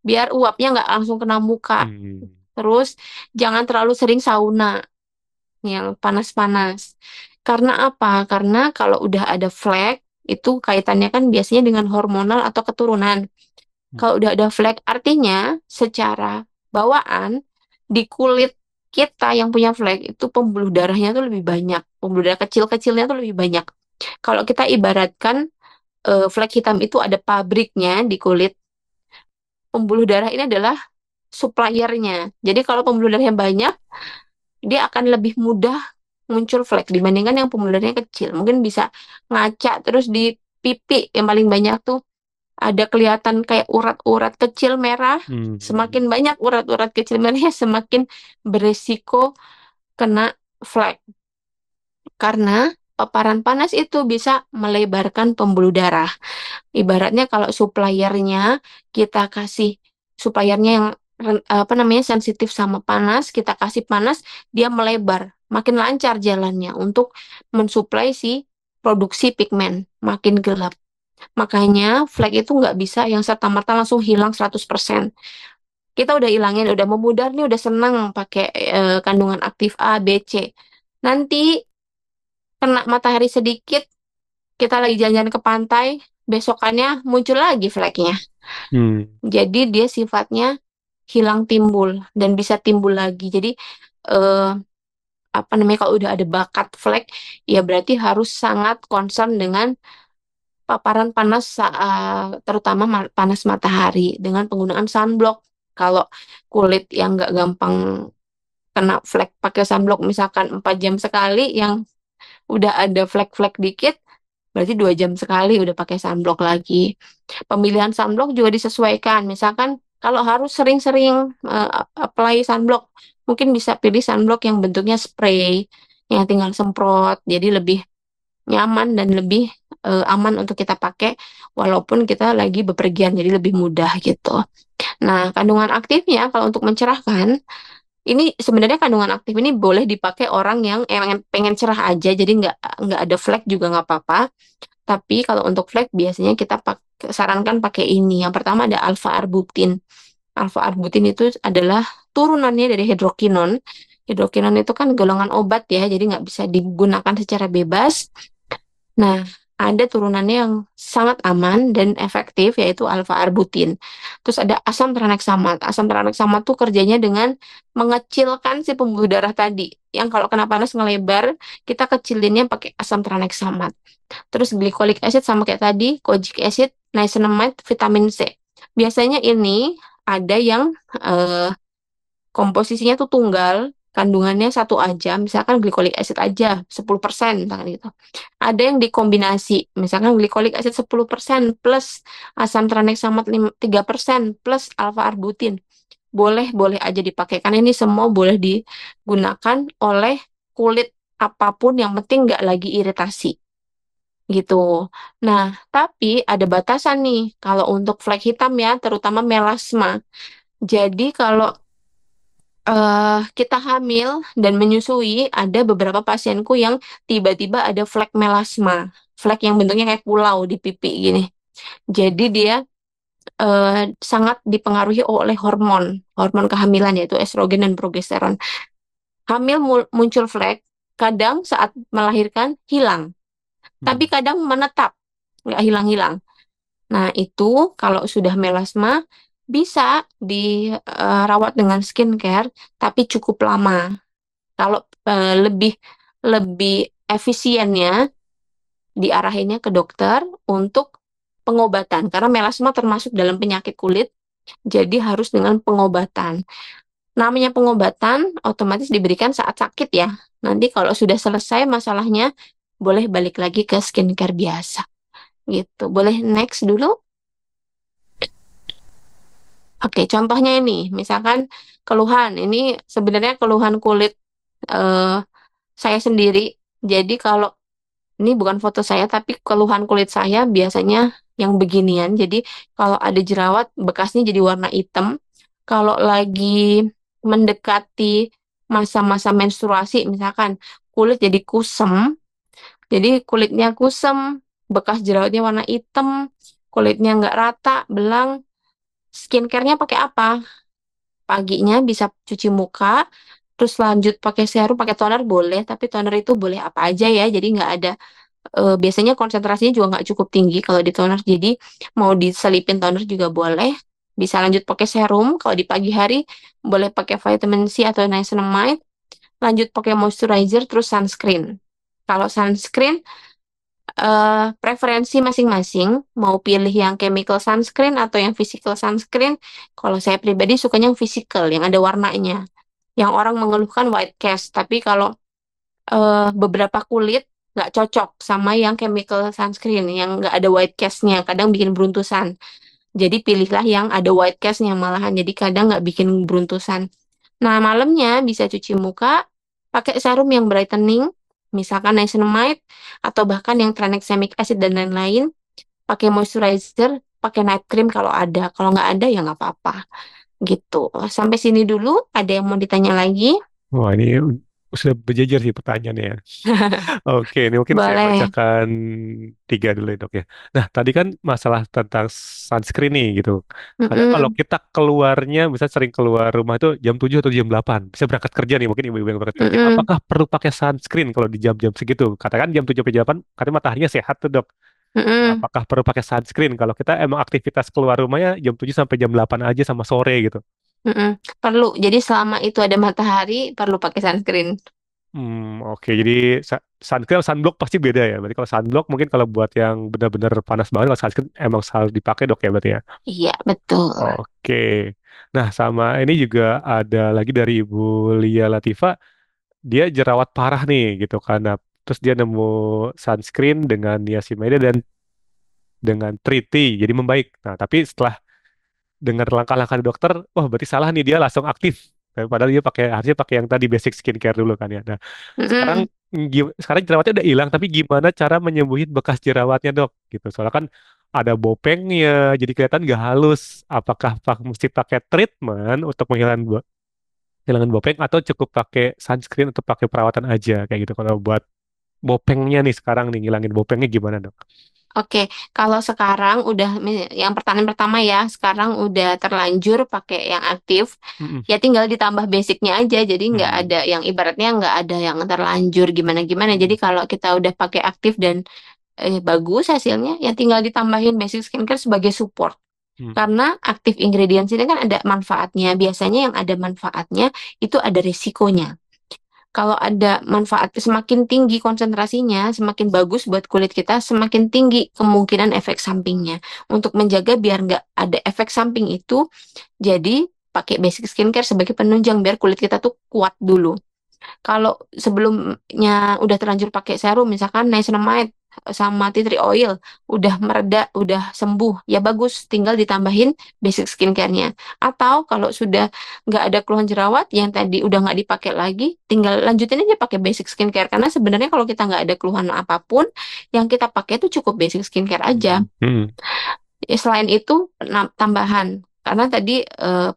biar uapnya nggak langsung kena muka. Hmm. Terus jangan terlalu sering sauna yang panas-panas. Karena apa? Karena kalau udah ada flek, itu kaitannya kan biasanya dengan hormonal atau keturunan. Kalau udah ada flek, artinya secara bawaan di kulit kita yang punya flek itu pembuluh darahnya tuh lebih banyak. Pembuluh darah kecil-kecilnya tuh lebih banyak. Kalau kita ibaratkan flek hitam itu ada pabriknya di kulit, pembuluh darah ini adalah suppliernya. Jadi kalau pembuluh darahnya banyak, dia akan lebih mudah muncul flek dibandingkan yang pembuluh darahnya kecil. Mungkin bisa ngaca terus di pipi yang paling banyak tuh ada kelihatan kayak urat-urat kecil merah. Hmm. Semakin banyak urat-urat kecil merahnya, semakin beresiko kena flek. Karena paparan panas itu bisa melebarkan pembuluh darah. Ibaratnya kalau suppliernya kita kasih suppliernya yang apa namanya sensitif sama panas, kita kasih panas, dia melebar, makin lancar jalannya untuk mensuplai si produksi pigmen, makin gelap. Makanya flek itu nggak bisa yang serta-merta langsung hilang 100%. Kita udah ilangin, udah memudar nih, udah senang pakai kandungan aktif A, B, C. Nanti kena matahari sedikit, kita lagi jalan-jalan ke pantai, besokannya muncul lagi fleknya. Hmm. Jadi dia sifatnya hilang timbul dan bisa timbul lagi. Jadi eh, apa namanya kalau udah ada bakat flek, ya berarti harus sangat concern dengan paparan panas terutama panas matahari dengan penggunaan sunblock. Kalau kulit yang nggak gampang kena flek pakai sunblock misalkan 4 jam sekali yang udah ada flek-flek dikit, berarti 2 jam sekali udah pakai sunblock lagi. Pemilihan sunblock juga disesuaikan. Misalkan kalau harus sering-sering apply sunblock, mungkin bisa pilih sunblock yang bentuknya spray, yang tinggal semprot, jadi lebih nyaman dan lebih aman untuk kita pakai walaupun kita lagi bepergian, jadi lebih mudah gitu. Nah, kandungan aktifnya kalau untuk mencerahkan, ini sebenarnya kandungan aktif ini boleh dipakai orang yang emang pengen cerah aja, jadi nggak ada flek juga nggak apa-apa. Tapi kalau untuk flek biasanya kita sarankan pakai ini. Yang pertama ada alpha arbutin. Alpha arbutin itu adalah turunannya dari hidrokinon. Hidrokinon itu kan golongan obat ya, jadi nggak bisa digunakan secara bebas. Nah, ada turunannya yang sangat aman dan efektif yaitu alpha arbutin. Terus ada asam traneksamat. Asam traneksamat tuh kerjanya dengan mengecilkan si pembuluh darah tadi. Yang kalau kena panas ngelebar, kita kecilinnya pakai asam traneksamat. Terus glycolic acid sama kayak tadi, kojic acid, niacinamide, vitamin C. Biasanya ini ada yang eh, komposisinya tuh tunggal, kandungannya satu aja, misalkan glycolic acid aja 10%, misalkan gitu. Ada yang dikombinasi, misalkan glycolic acid 10% plus asam tranexamat 3% plus alpha arbutin. Boleh, boleh aja dipakai, karena ini semua boleh digunakan oleh kulit apapun yang penting nggak lagi iritasi gitu. Nah, tapi ada batasan nih kalau untuk flek hitam ya, terutama melasma. Jadi kalau kita hamil dan menyusui, ada beberapa pasienku yang tiba-tiba ada flek melasma, flek yang bentuknya kayak pulau di pipi gini. Jadi dia sangat dipengaruhi oleh hormon, hormon kehamilan yaitu estrogen dan progesteron. Hamil muncul flek, kadang saat melahirkan hilang, tapi Hmm. kadang menetap, nggak hilang-hilang. Nah, itu kalau sudah melasma bisa dirawat dengan skincare, tapi cukup lama. Kalau lebih lebih efisiennya diarahinnya ke dokter untuk pengobatan karena melasma termasuk dalam penyakit kulit, jadi harus dengan pengobatan. Namanya pengobatan otomatis diberikan saat sakit ya. Nanti kalau sudah selesai masalahnya boleh balik lagi ke skincare biasa gitu. Boleh next dulu? Oke, contohnya ini, misalkan keluhan. Ini sebenarnya keluhan kulit eh, saya sendiri. Jadi kalau ini bukan foto saya, tapi keluhan kulit saya biasanya yang beginian. Jadi kalau ada jerawat, bekasnya jadi warna hitam. Kalau lagi mendekati masa-masa menstruasi, misalkan kulit jadi kusem, jadi kulitnya kusem, bekas jerawatnya warna hitam, kulitnya nggak rata, belang. Skincare-nya pakai apa? Paginya bisa cuci muka, terus lanjut pakai serum, pakai toner boleh, tapi toner itu boleh apa aja ya, jadi nggak ada biasanya konsentrasinya juga nggak cukup tinggi kalau di toner, jadi mau diselipin toner juga boleh. Bisa lanjut pakai serum, kalau di pagi hari boleh pakai vitamin C atau niacinamide, lanjut pakai moisturizer, terus sunscreen. Kalau sunscreen Preferensi masing-masing, mau pilih yang chemical sunscreen atau yang physical sunscreen. Kalau saya pribadi sukanya yang physical, yang ada warnanya. Yang orang mengeluhkan white cast, tapi kalau beberapa kulit nggak cocok sama yang chemical sunscreen, yang nggak ada white castnya, kadang bikin beruntusan. Jadi pilihlah yang ada white castnya malahan, jadi kadang nggak bikin beruntusan. Nah, malamnya bisa cuci muka pakai serum yang brightening, misalkan niacinamide, atau bahkan yang tranexamic acid dan lain-lain. Pakai moisturizer, pakai night cream kalau ada. Kalau nggak ada ya nggak apa-apa. Gitu. Sampai sini dulu, ada yang mau ditanya lagi? Wah, ini sudah berjejer sih pertanyaannya ya. Oke, ini mungkin saya Boleh. bacakan tiga dulu ya dok ya. Nah, tadi kan masalah tentang sunscreen nih gitu. Kadang kalau Mm-mm, kita keluarnya, misalnya sering keluar rumah itu jam 7 atau jam 8, bisa berangkat kerja nih, mungkin ibu-ibu yang berangkat kerja. mm-mm, Apakah perlu pakai sunscreen kalau di jam-jam segitu? Katakan jam 7 sampai jam 8, katanya mataharinya sehat tuh dok. Nah, mm-mm, apakah perlu pakai sunscreen kalau kita emang aktivitas keluar rumahnya jam 7 sampai jam 8 aja sama sore gitu? mm-mm. Perlu. Jadi selama itu ada matahari, perlu pakai sunscreen. Oke. Jadi sunscreen sama sunblock pasti beda ya. Berarti kalau sunblock mungkin kalau buat yang benar-benar panas banget, kalau sunscreen emang harus dipakai dok ya berarti ya. Iya, betul. Oke. Nah, sama ini juga ada lagi dari Ibu Lia Latifa, dia jerawat parah nih gitu karena terus dia nemu sunscreen dengan niacinamide dan dengan Triti, jadi membaik. Nah, tapi setelah dengar langkah-langkah dari dokter, wah berarti salah nih dia langsung aktif. Padahal dia harusnya pakai yang tadi basic skincare dulu kan ya. Nah, sekarang Mm-mm, sekarang jerawatnya udah hilang, tapi gimana cara menyembuhin bekas jerawatnya dok? Gitu. Soalnya kan ada bopengnya, jadi kelihatan nggak halus. Apakah mesti pakai treatment untuk menghilangkan bopeng atau cukup pakai sunscreen atau pakai perawatan aja kayak gitu? Kalau buat bopengnya nih sekarang nih ngilangin bopengnya gimana dok? Oke, kalau sekarang udah yang pertanyaan pertama ya, sekarang udah terlanjur pakai yang aktif, Mm-mm. ya tinggal ditambah basicnya aja. Jadi nggak Hmm. ada yang ibaratnya nggak ada yang terlanjur gimana-gimana. Jadi Hmm. kalau kita udah pakai aktif dan bagus hasilnya, ya tinggal ditambahin basic skincare sebagai support. Hmm. Karena active ingredients ini kan ada manfaatnya. Biasanya yang ada manfaatnya itu ada resikonya. Kalau ada manfaat semakin tinggi konsentrasinya, semakin bagus buat kulit kita, semakin tinggi kemungkinan efek sampingnya. Untuk menjaga biar nggak ada efek samping itu, jadi pakai basic skincare sebagai penunjang biar kulit kita tuh kuat dulu. Kalau sebelumnya udah terlanjur pakai serum, misalkan niacinamide sama tea tree oil, udah mereda, udah sembuh, ya bagus, tinggal ditambahin basic skincare-nya. Atau kalau sudah nggak ada keluhan jerawat, yang tadi udah nggak dipakai lagi, tinggal lanjutin aja pakai basic skincare. Karena sebenarnya kalau kita nggak ada keluhan apapun, yang kita pakai itu cukup basic skincare aja. Hmm. Hmm. Ya, selain itu, tambahan. Karena tadi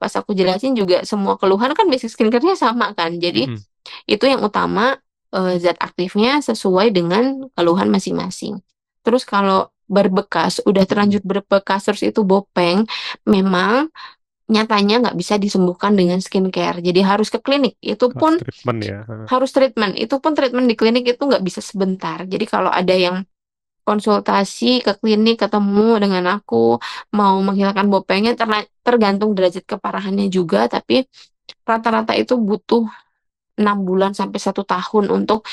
pas aku jelasin juga semua keluhan kan basic skincare-nya sama kan. Jadi Hmm. itu yang utama, zat aktifnya sesuai dengan keluhan masing-masing. Terus kalau berbekas, udah Hmm. terlanjur berbekas terus itu bopeng, memang nyatanya nggak bisa disembuhkan dengan skincare. Jadi harus ke klinik. Itu Harus pun treatment ya. harus treatment. Itu pun treatment di klinik itu nggak bisa sebentar. Jadi kalau ada yang konsultasi ke klinik ketemu dengan aku mau menghilangkan bopengnya tergantung derajat keparahannya juga, tapi rata-rata itu butuh 6 bulan sampai 1 tahun untuk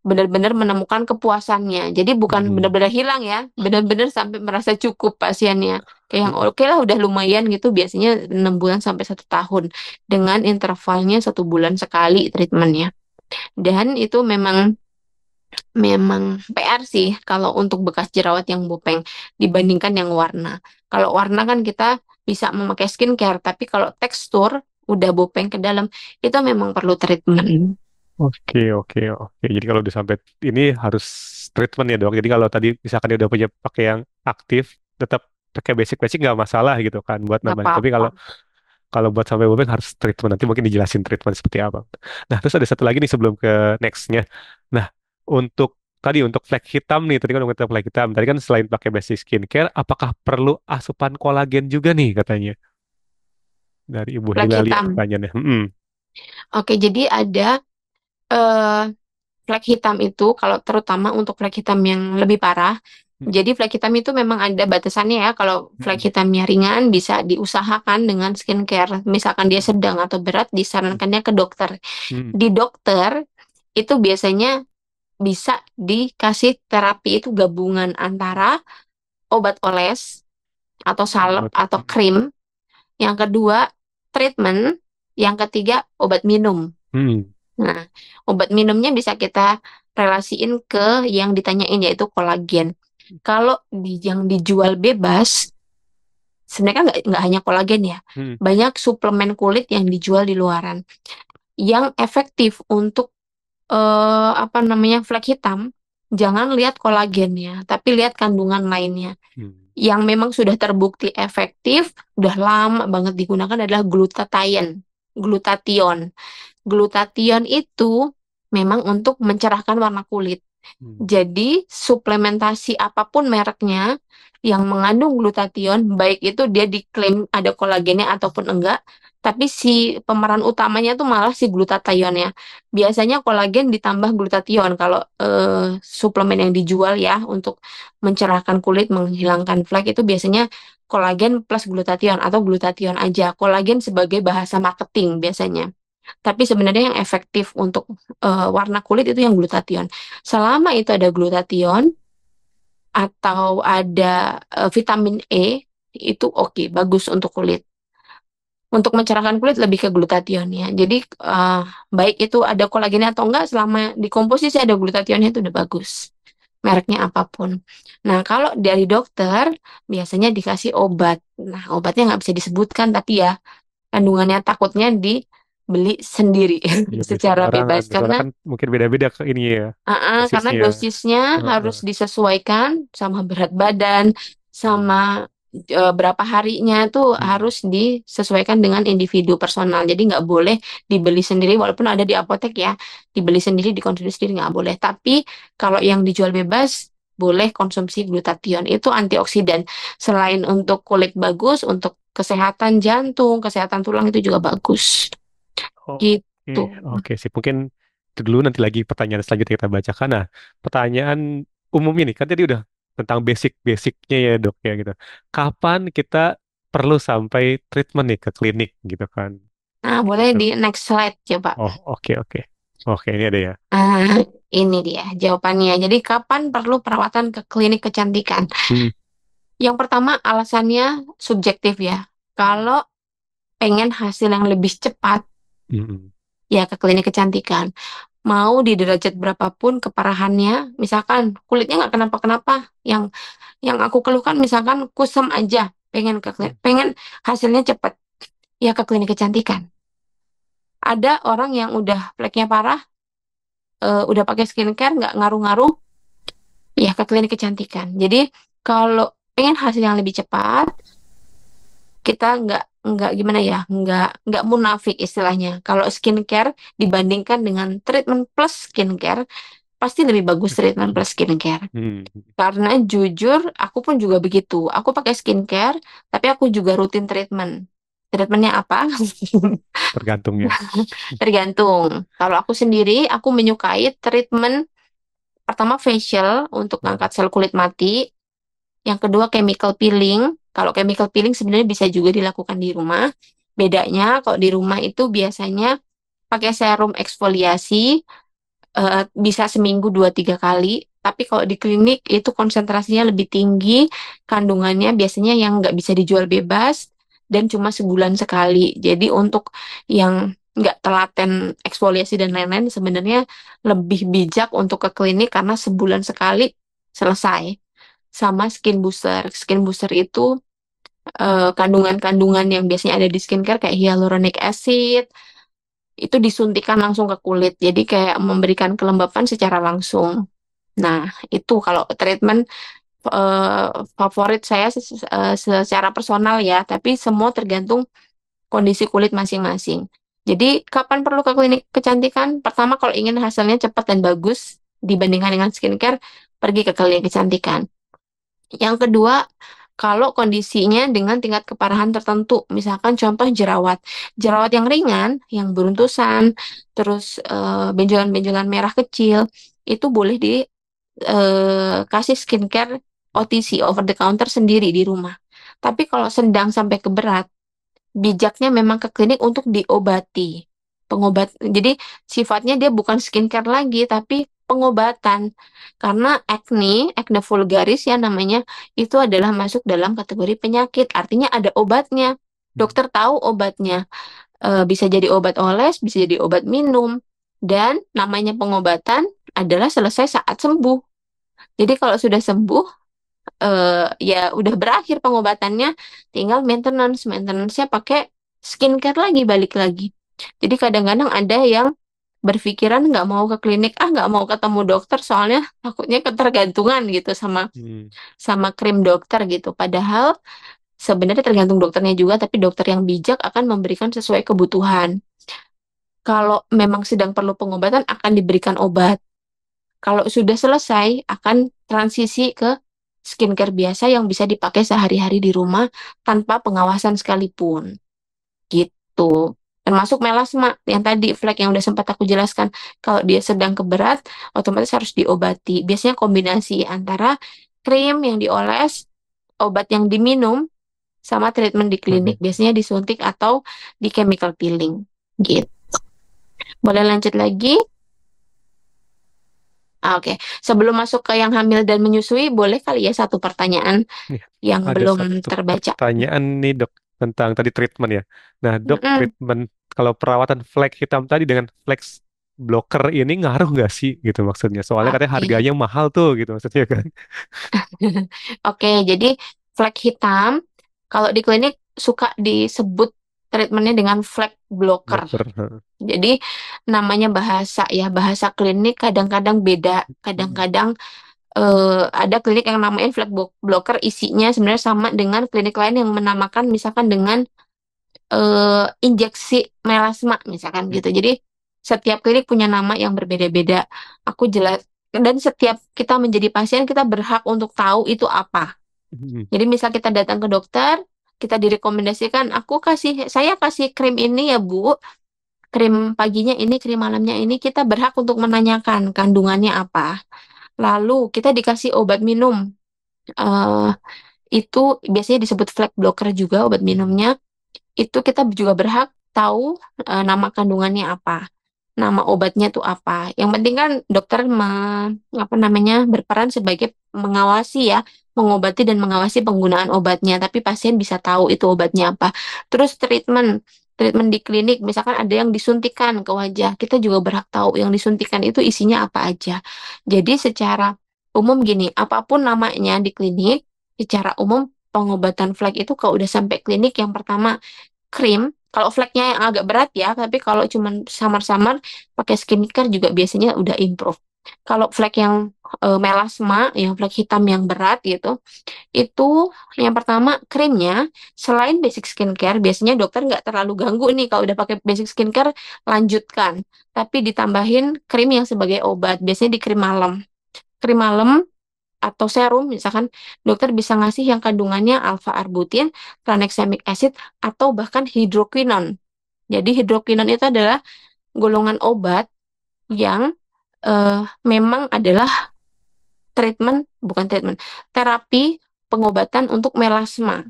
benar-benar menemukan kepuasannya. Jadi bukan Hmm. benar-benar hilang ya, benar-benar sampai merasa cukup pasiennya. Kayak yang Hmm. oke lah udah lumayan gitu, biasanya 6 bulan sampai 1 tahun dengan intervalnya 1 bulan sekali treatmentnya. Dan itu memang memang PR sih kalau untuk bekas jerawat yang bopeng dibandingkan yang warna. Kalau warna kan kita bisa memakai skincare, tapi kalau tekstur udah bopeng ke dalam itu memang perlu treatment. Oke, oke, oke. Jadi kalau udah sampai ini harus treatment ya dok. Jadi kalau tadi misalkan dia udah punya pakai yang aktif, tetap pakai basic-basic nggak masalah gitu kan buat Nggak namanya. Tapi apa-apa. kalau kalau buat sampai bobek harus treatment. Nanti mungkin dijelasin treatment seperti apa. Nah, terus ada satu lagi nih sebelum ke nextnya. Nah, untuk tadi untuk flek hitam nih, tadi kan untuk flek hitam. Tadi kan selain pakai basic skincare, apakah perlu asupan kolagen juga nih katanya dari Ibu Flek Hilalia hitam. pertanyaannya. Hmm. Oke, jadi ada eh, flek hitam itu kalau terutama untuk flek hitam yang lebih parah. Jadi flek hitam itu memang ada batasannya ya. Kalau flek Hmm. hitamnya ringan bisa diusahakan dengan skincare. Misalkan dia sedang atau berat disarankannya ke dokter. Hmm. Di dokter itu biasanya bisa dikasih terapi itu gabungan antara obat oles atau salep Obat. atau krim. Yang kedua, treatment. Yang ketiga, obat minum. Hmm. Nah, obat minumnya bisa kita relasiin ke yang ditanyain yaitu kolagen. Kalau yang dijual bebas, sebenarnya kan nggak hanya kolagen ya. Hmm. Banyak suplemen kulit yang dijual di luaran. Yang efektif untuk apa namanya flek hitam, jangan lihat kolagennya, tapi lihat kandungan lainnya. Hmm. Yang memang sudah terbukti efektif, udah lama banget digunakan adalah glutathione. Glutathione. Glutathione itu memang untuk mencerahkan warna kulit. Hmm. Jadi, suplementasi apapun mereknya yang mengandung glutathione, baik itu dia diklaim ada kolagennya ataupun enggak, tapi si pemeran utamanya tuh malah si glutathione-nya. Biasanya kolagen ditambah glutathione kalau suplemen yang dijual ya untuk mencerahkan kulit, menghilangkan flek itu biasanya kolagen plus glutathione atau glutathione aja. Kolagen sebagai bahasa marketing biasanya. Tapi sebenarnya yang efektif untuk warna kulit itu yang glutathione. Selama itu ada glutathione atau ada vitamin E, itu oke, bagus untuk kulit. Untuk mencerahkan kulit lebih ke glutathione ya. Jadi baik itu ada kolagennya atau enggak, selama di komposisi ada glutathione itu udah bagus. Mereknya apapun. Nah, kalau dari dokter biasanya dikasih obat. Nah, obatnya nggak bisa disebutkan, tapi ya kandungannya takutnya dibeli sendiri Iya, bisa secara sembarangan. bebas karena Soalnya kan mungkin beda-beda ke ini ya, karena dosisnya. dosisnya Heeh. harus disesuaikan sama berat badan, sama Hmm. berapa harinya tuh Hmm. harus disesuaikan dengan individu personal. Jadi nggak boleh dibeli sendiri, walaupun ada di apotek ya, dibeli sendiri, dikonsumsi sendiri nggak boleh. Tapi kalau yang dijual bebas, boleh konsumsi glutathione. Itu antioksidan. Selain untuk kulit bagus, untuk kesehatan jantung, kesehatan tulang itu juga bagus. Oh, oke, Gitu. oke sih. Mungkin itu dulu nanti lagi pertanyaan selanjutnya kita bacakan. Nah, pertanyaan umum ini kan tadi udah tentang basic-basicnya ya dok ya gitu. Kapan kita perlu sampai treatment nih ke klinik gitu kan? Nah, boleh Gitu. di next slide coba. Oh, oke, oke. Oke, ini ada ya. Ah, ini dia jawabannya. Jadi, kapan perlu perawatan ke klinik kecantikan? Hmm. Yang pertama, alasannya subjektif ya. Kalau pengen hasil yang lebih cepat, Hmm. ya ke klinik kecantikan. Mau di derajat berapapun keparahannya, misalkan kulitnya nggak kenapa-kenapa, yang aku keluhkan misalkan kusam aja, pengen ke klinik, pengen hasilnya cepat, ya ke klinik kecantikan. Ada orang yang udah fleknya parah, udah pakai skincare nggak ngaruh-ngaruh, ya ke klinik kecantikan. Jadi kalau pengen hasil yang lebih cepat, kita nggak gimana ya, nggak munafik istilahnya. Kalau skincare dibandingkan dengan treatment plus skincare, pasti lebih bagus treatment plus skincare. Hmm. Karena jujur, aku pun juga begitu. Aku pakai skincare, tapi aku juga rutin treatment. Treatmentnya apa? Tergantung ya. Tergantung. Kalau aku sendiri, aku menyukai treatment pertama facial untuk Hmm. ngangkat sel kulit mati. Yang kedua chemical peeling. Kalau chemical peeling sebenarnya bisa juga dilakukan di rumah. Bedanya kalau di rumah itu biasanya pakai serum eksfoliasi, bisa seminggu 2-3 kali. Tapi kalau di klinik itu konsentrasinya lebih tinggi, kandungannya biasanya yang nggak bisa dijual bebas dan cuma sebulan sekali. Jadi untuk yang nggak telaten eksfoliasi dan lain-lain sebenarnya lebih bijak untuk ke klinik karena sebulan sekali selesai. Sama skin booster. Skin booster itu kandungan-kandungan yang biasanya ada di skincare kayak hyaluronic acid itu disuntikan langsung ke kulit. Jadi kayak memberikan kelembapan secara langsung. Nah, itu kalau treatment eh, favorit saya secara personal ya, tapi semua tergantung kondisi kulit masing-masing. Jadi, kapan perlu ke klinik kecantikan? Pertama, kalau ingin hasilnya cepat dan bagus dibandingkan dengan skincare, pergi ke klinik kecantikan. Yang kedua, kalau kondisinya dengan tingkat keparahan tertentu, misalkan contoh jerawat. Jerawat yang ringan, yang beruntusan, terus benjolan-benjolan merah kecil, itu boleh dikasih skincare OTC, over the counter sendiri di rumah. Tapi kalau sedang sampai ke berat, bijaknya memang ke klinik untuk diobati. Pengobat. Jadi sifatnya dia bukan skincare lagi, tapi pengobatan. Karena acne vulgaris ya namanya, itu adalah masuk dalam kategori penyakit. Artinya ada obatnya. Dokter tahu obatnya. Bisa jadi obat oles, bisa jadi obat minum. Dan namanya pengobatan adalah selesai saat sembuh. Jadi kalau sudah sembuh, ya udah berakhir pengobatannya, tinggal maintenance. Maintenance-nya pakai skincare lagi, balik lagi. Jadi kadang-kadang ada yang berpikiran nggak mau ke klinik, nggak mau ketemu dokter soalnya takutnya ketergantungan gitu sama Hmm. sama krim dokter gitu. Padahal sebenarnya tergantung dokternya juga, tapi dokter yang bijak akan memberikan sesuai kebutuhan. Kalau memang sedang perlu pengobatan akan diberikan obat. Kalau sudah selesai akan transisi ke skincare biasa yang bisa dipakai sehari-hari di rumah tanpa pengawasan sekalipun. Gitu. Termasuk melasma yang tadi flek yang udah sempat aku jelaskan. Kalau dia sedang keberat, otomatis harus diobati. Biasanya kombinasi antara krim yang dioles, obat yang diminum, sama treatment di klinik. Hmm. Biasanya disuntik atau di chemical peeling. Gitu. Boleh lanjut lagi? Oke. Sebelum masuk ke yang hamil dan menyusui, boleh kali ya satu pertanyaan Nih, yang ada belum satu terbaca. pertanyaan nih dok tentang tadi treatment ya. Nah dok, Mm-mm. treatment kalau perawatan flek hitam tadi dengan flex blocker ini ngaruh nggak sih gitu maksudnya? Soalnya katanya Oke. harganya mahal tuh gitu maksudnya kan. Oke, jadi flek hitam kalau di klinik suka disebut treatmentnya dengan flek blocker. Blocker. Heeh. Jadi namanya bahasa ya, bahasa klinik kadang-kadang beda. Hmm. Kadang-kadang ada klinik yang namain flek blocker isinya sebenarnya sama dengan klinik lain yang menamakan misalkan dengan injeksi melasma misalkan gitu. Jadi setiap klinik punya nama yang berbeda-beda. Aku jelas dan setiap kita menjadi pasien kita berhak untuk tahu itu apa. Hmm. Jadi misal kita datang ke dokter, kita direkomendasikan, saya kasih krim ini ya Bu, krim paginya ini, krim malamnya ini, kita berhak untuk menanyakan kandungannya apa. Lalu kita dikasih obat minum, eh itu biasanya disebut flek blocker juga obat Hmm. minumnya. Itu kita juga berhak tahu nama kandungannya apa, nama obatnya tuh apa. Yang penting kan dokter apa namanya berperan sebagai mengawasi ya, mengobati dan mengawasi penggunaan obatnya, tapi pasien bisa tahu itu obatnya apa. Terus treatment di klinik, misalkan ada yang disuntikan ke wajah, kita juga berhak tahu yang disuntikan itu isinya apa aja. Jadi secara umum gini, apapun namanya di klinik, secara umum pengobatan flek itu kalau udah sampai klinik yang pertama krim. Kalau fleknya yang agak berat ya, tapi kalau cuman samar-samar pakai skincare juga biasanya udah improve. Kalau flek yang melasma, yang flek hitam yang berat gitu, itu yang pertama krimnya selain basic skincare, biasanya dokter nggak terlalu ganggu nih kalau udah pakai basic skincare lanjutkan, tapi ditambahin krim yang sebagai obat, biasanya di krim malam. Krim malam atau serum, misalkan dokter bisa ngasih yang kandungannya alpha arbutin, tranexamic acid, atau bahkan hidroquinon. Jadi hidroquinon itu adalah golongan obat yang memang adalah bukan treatment, terapi pengobatan untuk melasma,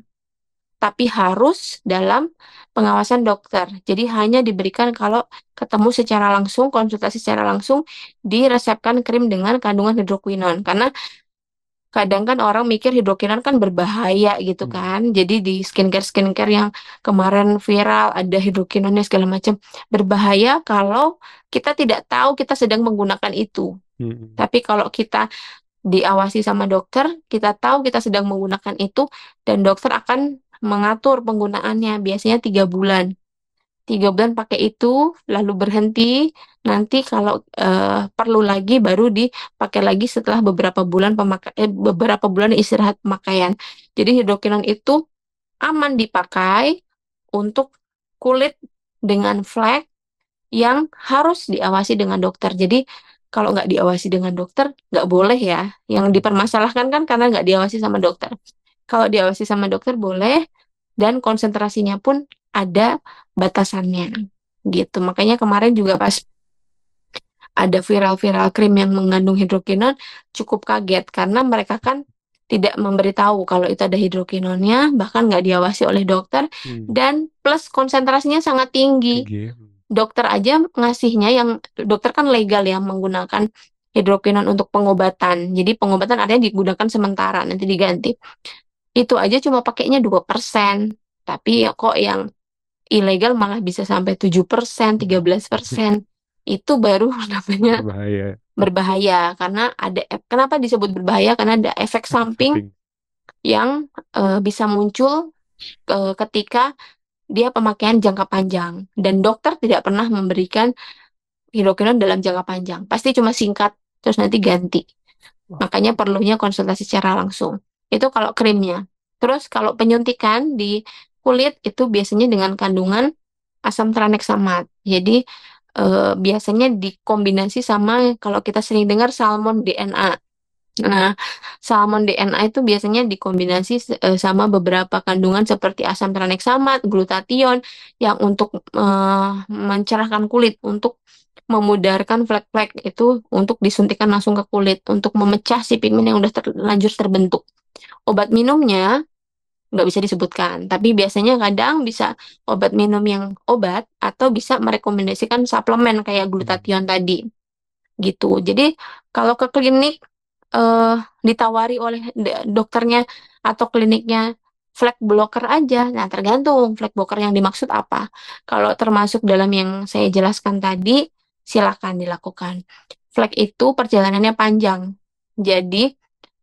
tapi harus dalam pengawasan dokter. Jadi hanya diberikan kalau ketemu secara langsung, konsultasi secara langsung, diresepkan krim dengan kandungan hidroquinon. Karena kadang kan orang mikir hidrokinon kan berbahaya gitu Hmm. kan. Jadi di skincare yang kemarin viral ada hidrokinonnya segala macam berbahaya kalau kita tidak tahu kita sedang menggunakan itu. Hmm. Tapi kalau kita diawasi sama dokter, kita tahu kita sedang menggunakan itu dan dokter akan mengatur penggunaannya biasanya 3 bulan. 3 bulan pakai itu, lalu berhenti. Nanti kalau perlu lagi baru dipakai lagi setelah beberapa bulan istirahat pemakaian. Jadi hidrokinon itu aman dipakai untuk kulit dengan flek yang harus diawasi dengan dokter. Jadi kalau nggak diawasi dengan dokter, nggak boleh ya. Yang Hmm. dipermasalahkan kan karena nggak diawasi sama dokter. Kalau diawasi sama dokter boleh, dan konsentrasinya pun ada batasannya. Gitu. Makanya kemarin juga pas ada viral-viral krim yang mengandung hidrokinon, cukup kaget karena mereka kan tidak memberitahu kalau itu ada hidrokinonnya, bahkan nggak diawasi oleh dokter, Hmm. dan plus konsentrasinya sangat tinggi. Tinggi. Dokter aja ngasihnya yang dokter kan legal ya menggunakan hidrokinon untuk pengobatan. Jadi pengobatan artinya digunakan sementara, nanti diganti. Itu aja cuma pakainya 2%. Tapi ya kok yang ilegal malah bisa sampai 7%, 13%. Itu baru namanya Berbahaya. berbahaya karena kenapa disebut berbahaya? Karena ada efek Efek samping samping. yang bisa muncul ketika dia pemakaian jangka panjang dan dokter tidak pernah memberikan hidrokinon dalam jangka panjang. Pasti cuma singkat terus nanti ganti. Makanya perlunya konsultasi secara langsung. Itu kalau krimnya. Terus kalau penyuntikan di kulit itu biasanya dengan kandungan asam tranexamat. Jadi biasanya dikombinasi sama kalau kita sering dengar salmon DNA. Nah, salmon DNA itu biasanya dikombinasi sama beberapa kandungan seperti asam tranexamat, glutathione yang untuk mencerahkan kulit, untuk memudarkan flek-flek itu untuk disuntikan langsung ke kulit untuk memecah si pigmen yang udah terlanjur terbentuk. Obat minumnya nggak bisa disebutkan, tapi biasanya kadang bisa obat minum yang obat atau bisa merekomendasikan suplemen kayak Hmm. glutathione tadi gitu. Jadi kalau ke klinik eh, ditawari oleh dokternya atau kliniknya flek blocker aja. Nah, tergantung flek blocker yang dimaksud apa. Kalau termasuk dalam yang saya jelaskan tadi, silakan dilakukan. Flek itu perjalanannya panjang. Jadi,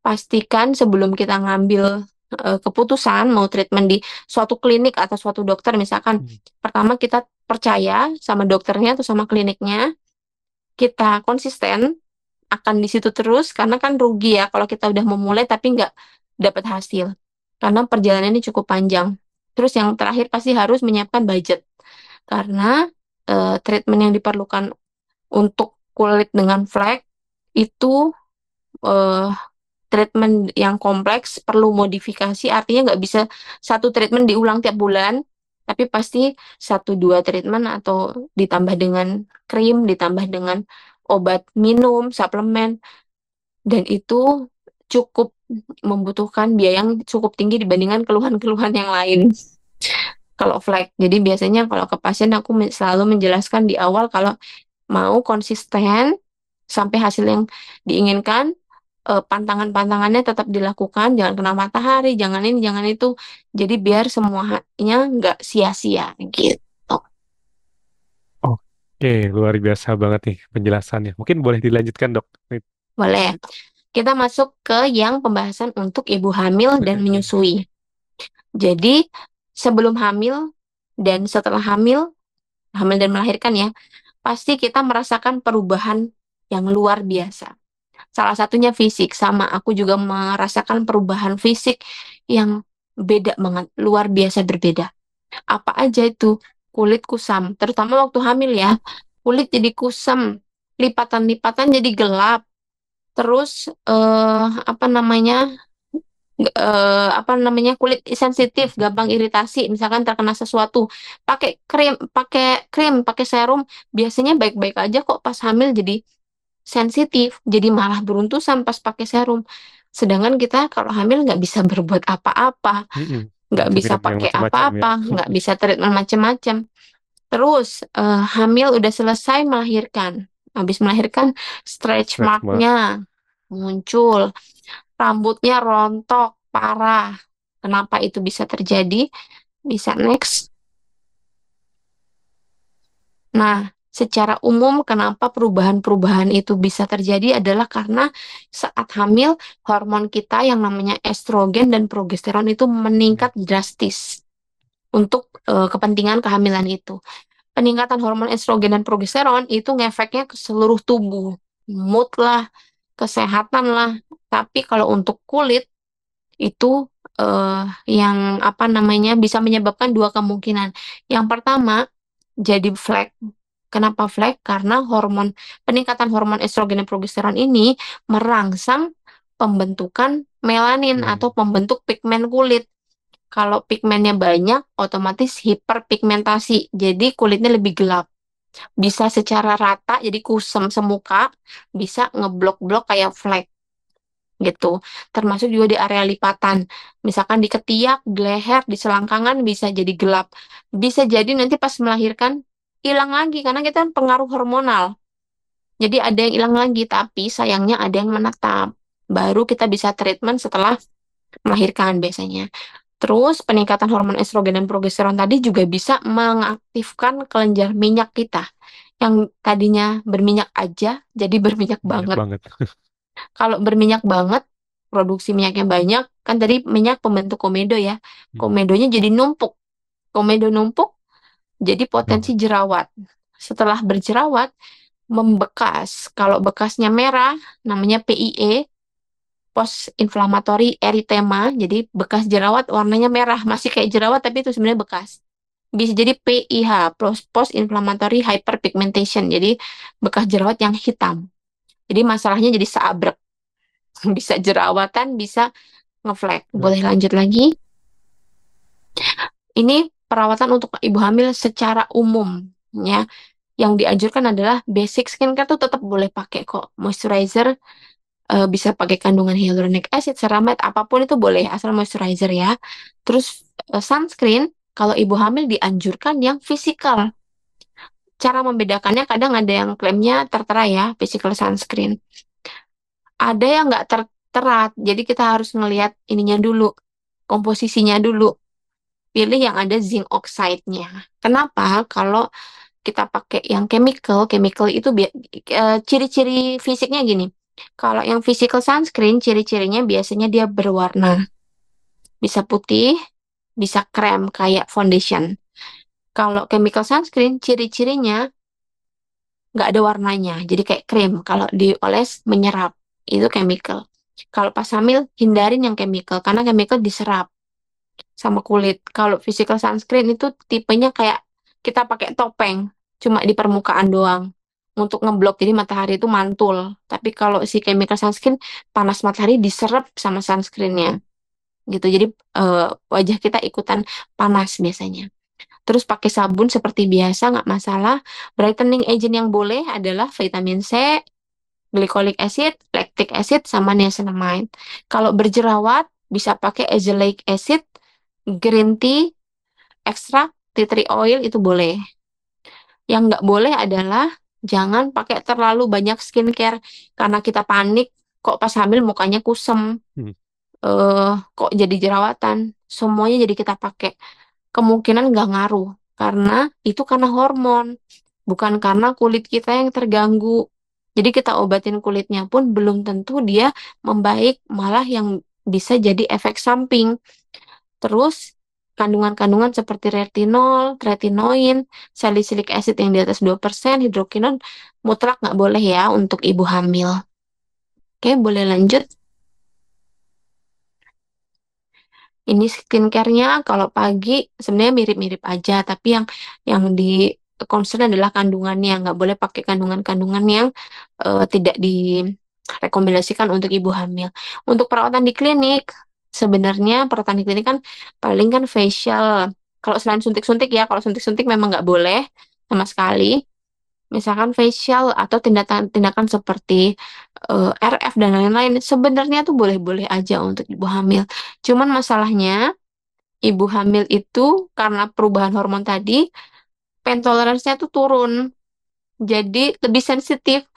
pastikan sebelum kita ngambil keputusan mau treatment di suatu klinik atau suatu dokter, misalkan Hmm. pertama kita percaya sama dokternya atau sama kliniknya, kita konsisten akan di situ terus karena kan rugi ya kalau kita udah memulai tapi nggak dapat hasil karena perjalanannya cukup panjang. Terus yang terakhir pasti harus menyiapkan budget karena treatment yang diperlukan untuk kulit dengan flek itu eh, treatment yang kompleks perlu modifikasi artinya nggak bisa satu treatment diulang tiap bulan tapi pasti satu dua treatment atau ditambah dengan krim ditambah dengan obat minum suplemen dan itu cukup membutuhkan biaya yang cukup tinggi dibandingkan keluhan-keluhan yang lain. Kalau flek, jadi biasanya kalau ke pasien aku selalu menjelaskan di awal kalau mau konsisten sampai hasil yang diinginkan, pantangan-pantangannya tetap dilakukan, jangan kena matahari, jangan ini, jangan itu. Jadi biar semuanya nggak sia-sia gitu. Oke, luar biasa banget nih penjelasannya. Mungkin boleh dilanjutkan, Dok. Boleh. Kita masuk ke yang pembahasan untuk ibu hamil dan menyusui. Jadi sebelum hamil dan setelah hamil, hamil dan melahirkan ya, pasti kita merasakan perubahan yang luar biasa. Salah satunya fisik, sama aku juga merasakan perubahan fisik yang beda banget, luar biasa berbeda. Apa aja itu? Kulit kusam, terutama waktu hamil ya. Kulit jadi kusam, lipatan-lipatan jadi gelap. Terus apa namanya? Apa namanya kulit sensitif, gampang iritasi, misalkan terkena sesuatu, pakai serum, biasanya baik-baik aja kok pas hamil jadi sensitif, jadi malah beruntusan pas pakai serum. Sedangkan kita kalau hamil nggak bisa berbuat apa-apa, Mm-mm. Nggak nggak bisa bisa minum yang pakai macam-macam ya. apa-apa, nggak bisa treatment macem-macem. Terus hamil udah selesai melahirkan, habis melahirkan stretch Stretch mark. marknya muncul. Rambutnya rontok, parah. Kenapa itu bisa terjadi? Bisa next. Nah, secara umum kenapa perubahan-perubahan itu bisa terjadi adalah karena saat hamil hormon kita yang namanya estrogen dan progesteron itu Hmm. meningkat drastis untuk kepentingan kehamilan itu. Peningkatan hormon estrogen dan progesteron itu ngefeknya ke seluruh tubuh, mood lah, kesehatan lah. Tapi kalau untuk kulit itu yang apa namanya bisa menyebabkan dua kemungkinan. Yang pertama, jadi flek. Kenapa flek? Karena peningkatan hormon estrogen dan progesteron ini merangsang pembentukan melanin Hmm. atau pembentuk pigmen kulit. Kalau pigmennya banyak, otomatis hiperpigmentasi. Jadi kulitnya lebih gelap. Bisa secara rata, jadi kusam semuka, bisa ngeblok-blok kayak flek gitu. Termasuk juga di area lipatan. Misalkan di ketiak, di leher, di selangkangan bisa jadi gelap. Bisa jadi nanti pas melahirkan hilang lagi karena kita kan pengaruh hormonal. Jadi ada yang hilang lagi, tapi sayangnya ada yang menetap. Baru kita bisa treatment setelah melahirkan biasanya. Terus peningkatan hormon estrogen dan progesteron tadi juga bisa mengaktifkan kelenjar minyak kita. Yang tadinya berminyak aja, jadi berminyak Banyak banget. banget. Kalau berminyak banget, produksi minyaknya banyak, kan tadi minyak pembentuk komedo ya. Hmm. Komedonya jadi numpuk. Komedo numpuk, jadi potensi Gawat. jerawat. Setelah berjerawat, membekas. Kalau bekasnya merah, namanya PIE, post inflammatory erythema. Jadi bekas jerawat warnanya merah, masih kayak jerawat tapi itu sebenarnya bekas. Bisa jadi PIH, post inflammatory hyperpigmentation. Jadi bekas jerawat yang hitam. Jadi masalahnya jadi seabrek. Bisa jerawatan, bisa ngeflek. Nah, Boleh lanjut lagi? Ini perawatan untuk ibu hamil secara umum ya. Yang dianjurkan adalah basic skincare tuh tetap boleh pakai kok. Moisturizer bisa pakai kandungan hyaluronic acid, ceramide, apapun itu boleh asal moisturizer ya. Terus sunscreen kalau ibu hamil dianjurkan yang physical. Cara membedakannya kadang ada yang klaimnya tertera ya, physical sunscreen. Ada yang nggak tertera, jadi kita harus ngelihat ininya dulu, komposisinya dulu. Pilih yang ada zinc oxide-nya. Kenapa? Kalau kita pakai yang chemical, chemical itu ciri-ciri fisiknya gini. Kalau yang physical sunscreen, ciri-cirinya biasanya dia berwarna. Bisa putih, bisa krem kayak foundation. Kalau chemical sunscreen, ciri-cirinya nggak ada warnanya. Jadi kayak krim. Kalau dioles, menyerap. Itu chemical. Kalau pas hamil, hindarin yang chemical. Karena chemical diserap sama kulit. Kalau physical sunscreen itu tipenya kayak kita pakai topeng, cuma di permukaan doang untuk ngeblok jadi matahari itu mantul. Tapi kalau si chemical sunscreen panas matahari diserap sama sunscreennya gitu. Jadi wajah kita ikutan panas biasanya. Terus pakai sabun seperti biasa nggak masalah. Brightening agent yang boleh adalah vitamin C, glycolic acid, lactic acid, sama niacinamide. Kalau berjerawat bisa pakai azelaic acid, green tea, ekstrak, tea tree oil itu boleh. Yang nggak boleh adalah jangan pakai terlalu banyak skincare karena kita panik kok pas hamil mukanya kusem, hmm. kok jadi jerawatan. Semuanya jadi kita pakai. Kemungkinan nggak ngaruh karena itu karena hormon, bukan karena kulit kita yang terganggu. Jadi kita obatin kulitnya pun belum tentu dia membaik, malah yang bisa jadi efek samping. Terus kandungan-kandungan seperti retinol, tretinoin, salicylic acid yang di atas 2%, hidrokinon mutlak nggak boleh ya untuk ibu hamil. Oke, boleh lanjut. Ini skincare-nya kalau pagi sebenarnya mirip-mirip aja, tapi yang di concern adalah kandungannya. Nggak boleh pakai kandungan-kandungan yang tidak direkomendasikan untuk ibu hamil. Untuk perawatan di klinik, sebenarnya perawatan di klinik kan paling kan facial. Kalau selain suntik-suntik ya, kalau suntik-suntik memang nggak boleh sama sekali. Misalkan facial atau tindakan-tindakan seperti RF dan lain-lain, sebenarnya tuh boleh-boleh aja untuk ibu hamil. Cuman masalahnya ibu hamil itu karena perubahan hormon tadi, pain tolerance-nya tuh turun. Jadi lebih sensitif.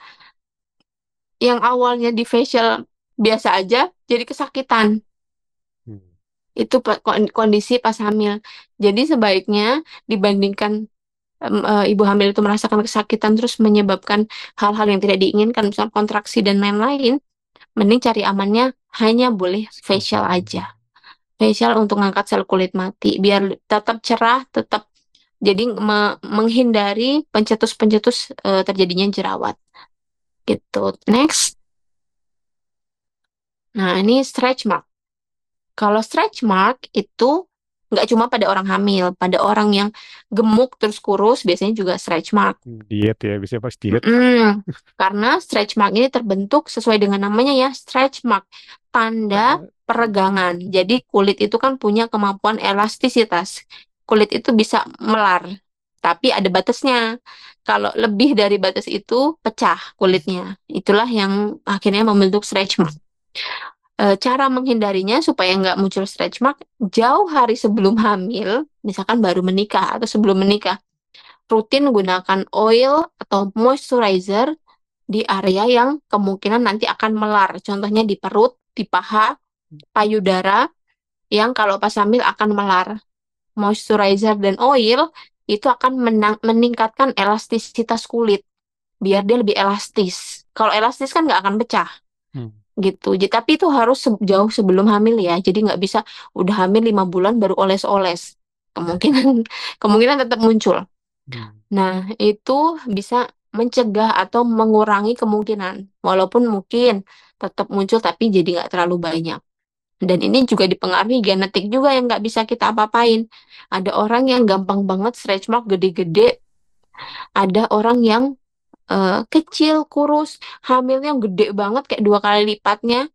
Yang awalnya di facial biasa aja, jadi kesakitan. Hmm. Itu kondisi pas hamil. Jadi sebaiknya dibandingkan ibu hamil itu merasakan kesakitan terus menyebabkan hal-hal yang tidak diinginkan, misalnya kontraksi dan lain-lain, mending cari amannya hanya boleh facial Skincare. aja. Facial untuk ngangkat sel kulit mati, biar tetap cerah, tetap jadi menghindari pencetus-pencetus terjadinya jerawat. Gitu. Next. Nah, ini stretch mark. Kalau stretch mark itu nggak cuma pada orang hamil, pada orang yang gemuk terus kurus biasanya juga stretch mark. Diet ya, bisa pas diet. Karena stretch mark ini terbentuk sesuai dengan namanya ya, stretch mark, tanda Tanda. peregangan. Jadi kulit itu kan punya kemampuan elastisitas. Kulit itu bisa melar, tapi ada batasnya. Kalau lebih dari batas itu pecah kulitnya. Itulah yang akhirnya membentuk stretch mark. Cara menghindarinya supaya nggak muncul stretch mark jauh hari sebelum hamil, misalkan baru menikah atau sebelum menikah, rutin gunakan oil atau moisturizer di area yang kemungkinan nanti akan melar. Contohnya di perut, di paha, payudara yang kalau pas hamil akan melar. Moisturizer dan oil itu akan meningkatkan elastisitas kulit biar dia lebih elastis. Kalau elastis kan nggak akan pecah Hmm. gitu. Tapi itu harus jauh sebelum hamil ya. Jadi nggak bisa udah hamil 5 bulan baru oles-oles. Kemungkinan kemungkinan tetap muncul. Hmm. Nah, itu bisa mencegah atau mengurangi kemungkinan. Walaupun mungkin tetap muncul tapi jadi nggak terlalu banyak. Dan ini juga dipengaruhi genetik juga yang nggak bisa kita apa-apain. Ada orang yang gampang banget stretch mark gede-gede. Ada orang yang kecil, kurus, hamilnya gede banget kayak 2 kali lipatnya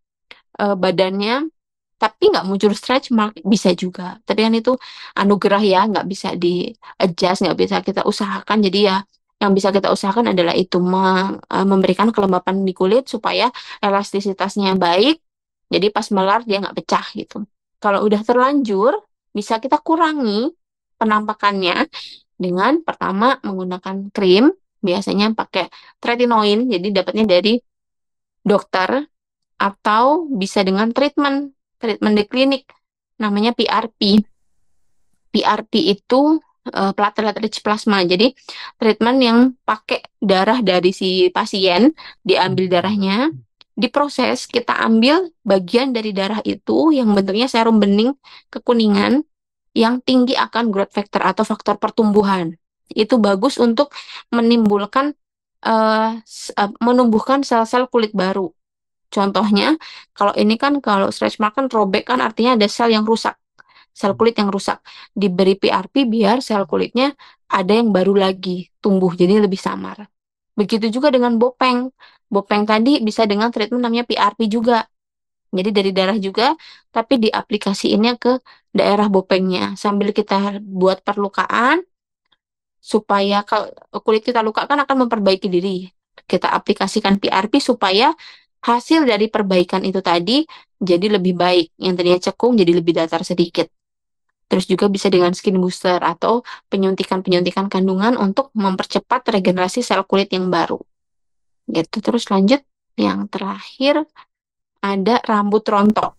badannya, tapi nggak muncul stretch mark bisa juga. Tapi kan itu anugerah ya, nggak bisa di adjust, nggak bisa kita usahakan. Jadi ya yang bisa kita usahakan adalah itu memberikan kelembapan di kulit supaya elastisitasnya baik. Jadi pas melar dia nggak pecah gitu. Kalau udah terlanjur, bisa kita kurangi penampakannya dengan pertama menggunakan krim, biasanya pakai tretinoin, jadi dapatnya dari dokter, atau bisa dengan treatment, treatment di klinik, namanya PRP. PRP itu platelet rich plasma. Jadi treatment yang pakai darah dari si pasien, diambil darahnya, diproses, kita ambil bagian dari darah itu yang bentuknya serum bening kekuningan yang tinggi akan growth factor atau faktor pertumbuhan. Itu bagus untuk menimbulkan menumbuhkan sel-sel kulit baru. Contohnya, kalau ini kan kalau stretch mark kan robek kan artinya ada sel yang rusak, sel kulit yang rusak. Diberi PRP biar sel kulitnya ada yang baru lagi tumbuh jadi lebih samar. Begitu juga dengan bopeng. Bopeng tadi bisa dengan treatment namanya PRP juga. Jadi dari darah juga, tapi diaplikasiinnya ke daerah bopengnya. Sambil kita buat perlukaan, supaya kalau kulit kita luka kan akan memperbaiki diri. Kita aplikasikan PRP supaya hasil dari perbaikan itu tadi jadi lebih baik. Yang tadinya cekung jadi lebih datar sedikit. Terus juga bisa dengan skin booster atau penyuntikan-penyuntikan kandungan untuk mempercepat regenerasi sel kulit yang baru. Gitu. Terus lanjut yang terakhir ada rambut rontok.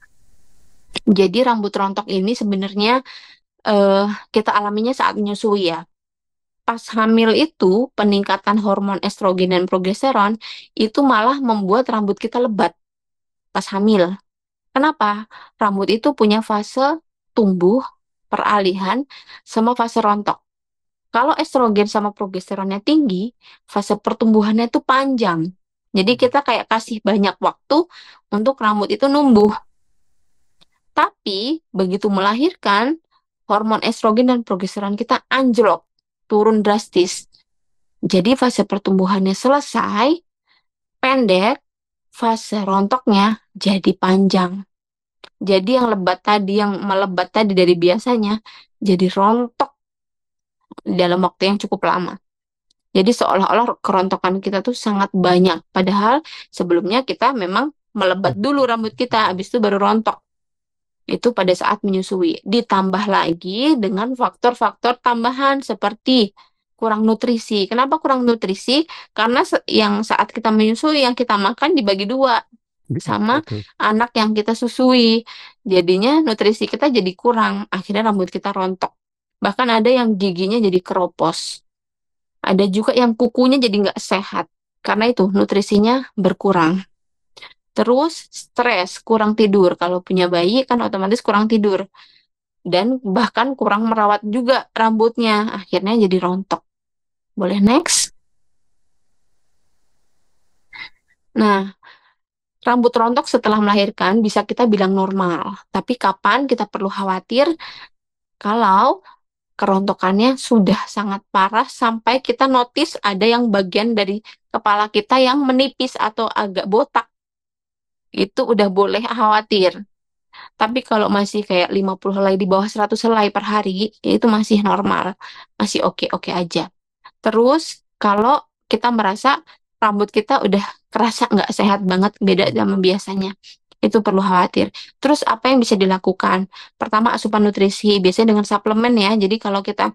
Jadi rambut rontok ini sebenarnya eh, kita alaminya saat menyusui ya. Pas hamil itu peningkatan hormon estrogen dan progesteron itu malah membuat rambut kita lebat pas hamil. Kenapa? Rambut itu punya fase tumbuh, peralihan, sama fase rontok. Kalau estrogen sama progesteronnya tinggi, fase pertumbuhannya itu panjang. Jadi kita kayak kasih banyak waktu untuk rambut itu numbuh. Tapi begitu melahirkan, hormon estrogen dan progesteron kita anjlok, turun drastis. Jadi fase pertumbuhannya selesai, pendek, fase rontoknya jadi panjang. Jadi yang lebat tadi, yang melebat tadi dari biasanya, jadi rontok dalam waktu yang cukup lama. Jadi seolah-olah kerontokan kita tuh sangat banyak. Padahal sebelumnya kita memang melebat dulu rambut kita, habis itu baru rontok. Itu pada saat menyusui. Ditambah lagi dengan faktor-faktor tambahan seperti kurang nutrisi. Kenapa kurang nutrisi? Karena yang saat kita menyusui, yang kita makan dibagi dua sama Betul. anak yang kita susui. Jadinya nutrisi kita jadi kurang. Akhirnya rambut kita rontok. Bahkan ada yang giginya jadi keropos. Ada juga yang kukunya jadi nggak sehat. Karena itu nutrisinya berkurang. Terus stres, kurang tidur. Kalau punya bayi kan otomatis kurang tidur. Dan bahkan kurang merawat juga rambutnya. Akhirnya jadi rontok. Boleh next? Nah, rambut rontok setelah melahirkan bisa kita bilang normal. Tapi kapan kita perlu khawatir kalau kerontokannya sudah sangat parah sampai kita notice ada yang bagian dari kepala kita yang menipis atau agak botak. Itu udah boleh khawatir. Tapi kalau masih kayak 50 helai di bawah 100 helai per hari, ya itu masih normal. Masih oke-oke aja. Terus kalau kita merasa rambut kita udah kerasa nggak sehat banget, beda sama biasanya. Itu perlu khawatir. Terus apa yang bisa dilakukan? Pertama, asupan nutrisi. Biasanya dengan suplemen ya. Jadi kalau kita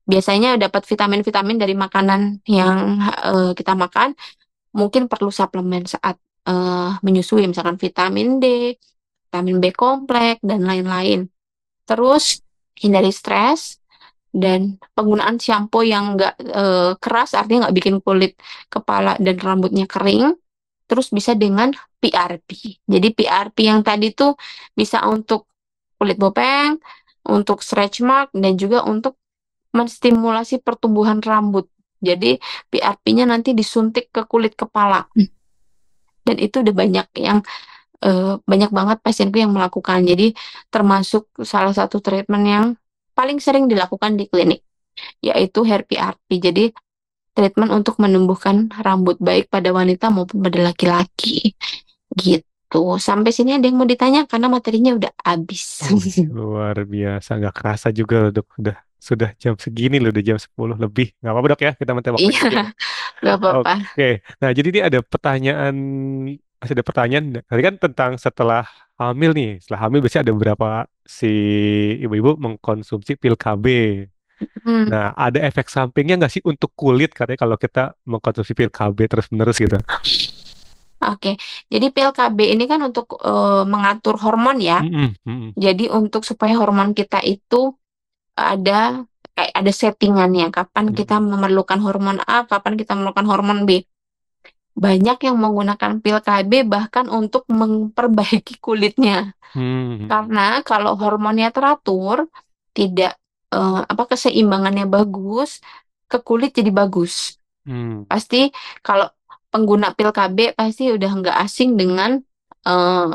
biasanya dapat vitamin-vitamin dari makanan yang kita makan, mungkin perlu suplemen saat menyusui, misalkan vitamin D, vitamin B kompleks, dan lain-lain. Terus hindari stres dan penggunaan shampoo yang nggak keras, artinya nggak bikin kulit kepala dan rambutnya kering. Terus bisa dengan PRP. Jadi PRP yang tadi tuh bisa untuk kulit bopeng, untuk stretch mark, dan juga untuk menstimulasi pertumbuhan rambut. Jadi PRP-nya nanti disuntik ke kulit kepala. Dan itu udah banyak banget pasienku yang melakukan. Jadi termasuk salah satu treatment yang paling sering dilakukan di klinik, yaitu hair PRP. Jadi treatment untuk menumbuhkan rambut baik pada wanita maupun pada laki-laki. Gitu. Sampai sini ada yang mau ditanya karena materinya udah habis. Wih, luar biasa, nggak kerasa juga loh dok. Sudah jam segini loh, udah jam 10 lebih. Nggak apa-apa dok ya, kita mentembak Iya, aja dikit. nggak apa-apa. Oke, nah jadi ini ada pertanyaan, masih ada pertanyaan. Tadi kan tentang setelah hamil nih, setelah hamil biasanya ada beberapa si ibu-ibu mengkonsumsi pil KB. Hmm, Nah, ada efek sampingnya nggak sih untuk kulit katanya kalau kita mengkonsumsi pil KB terus-menerus gitu? oke. Jadi pil KB ini kan untuk mengatur hormon ya. Mm-mm, mm-mm, Jadi untuk supaya hormon kita itu ada kayak ada settingannya. Kapan kita mm-mm, memerlukan hormon A, kapan kita memerlukan hormon B. Banyak yang menggunakan pil KB bahkan untuk memperbaiki kulitnya. mm-mm, Karena kalau hormonnya teratur, tidak keseimbangannya bagus, ke kulit jadi bagus. mm-mm, Pasti kalau pengguna pil KB pasti udah nggak asing dengan eh,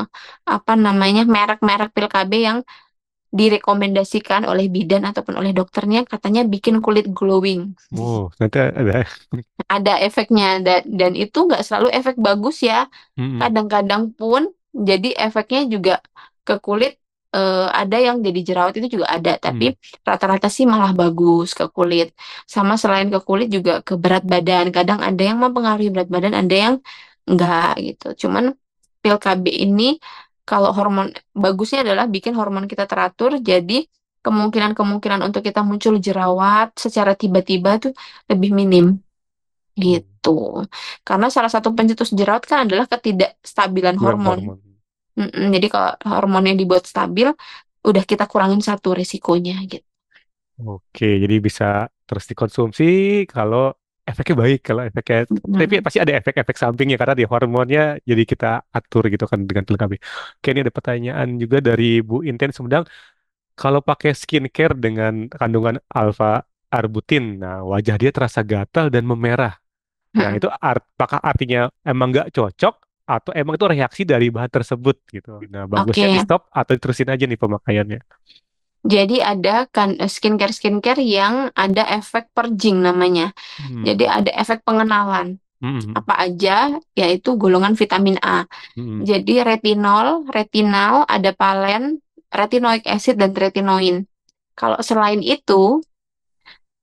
merek-merek pil KB yang direkomendasikan oleh bidan ataupun oleh dokternya katanya bikin kulit glowing. oh, nanti ada. Ada efeknya dan itu nggak selalu efek bagus ya. Mm-mm, Kadang-kadang pun jadi efeknya juga ke kulit, ada yang jadi jerawat itu juga ada, tapi mm. rata-rata sih malah bagus ke kulit. Sama selain ke kulit juga ke berat badan. Kadang ada yang mempengaruhi berat badan, ada yang enggak gitu. Cuman pil KB ini kalau hormon bagusnya adalah bikin hormon kita teratur, jadi kemungkinan-kemungkinan untuk kita muncul jerawat secara tiba-tiba tuh lebih minim Oh, gitu. Karena salah satu pencetus jerawat kan adalah ketidakstabilan bukan hormon. hormon. Jadi kalau hormonnya dibuat stabil, udah kita kurangin satu risikonya gitu. Oke, jadi bisa terus dikonsumsi kalau efeknya baik, kalau efeknya, tapi Mm. pasti ada efek-efek sampingnya karena di hormonnya jadi kita atur gitu kan dengan pil KB. Oke, ini ada pertanyaan juga dari Bu Inten Sumedang. Kalau pakai skincare dengan kandungan alfa arbutin, nah wajah dia terasa gatal dan memerah. Nah Mm-mm. itu apakah artinya emang nggak cocok atau emang itu reaksi dari bahan tersebut gitu? Nah bagusnya di Oke, stop atau diterusin aja nih pemakaiannya. jadi ada kan skincare-skincare yang ada efek purging namanya. Hmm. Jadi ada efek pengenalan. Hmm. Apa aja? Yaitu golongan vitamin A. Hmm. Jadi retinol, retinal, ada palen, retinoic acid, dan retinoin. Kalau selain itu,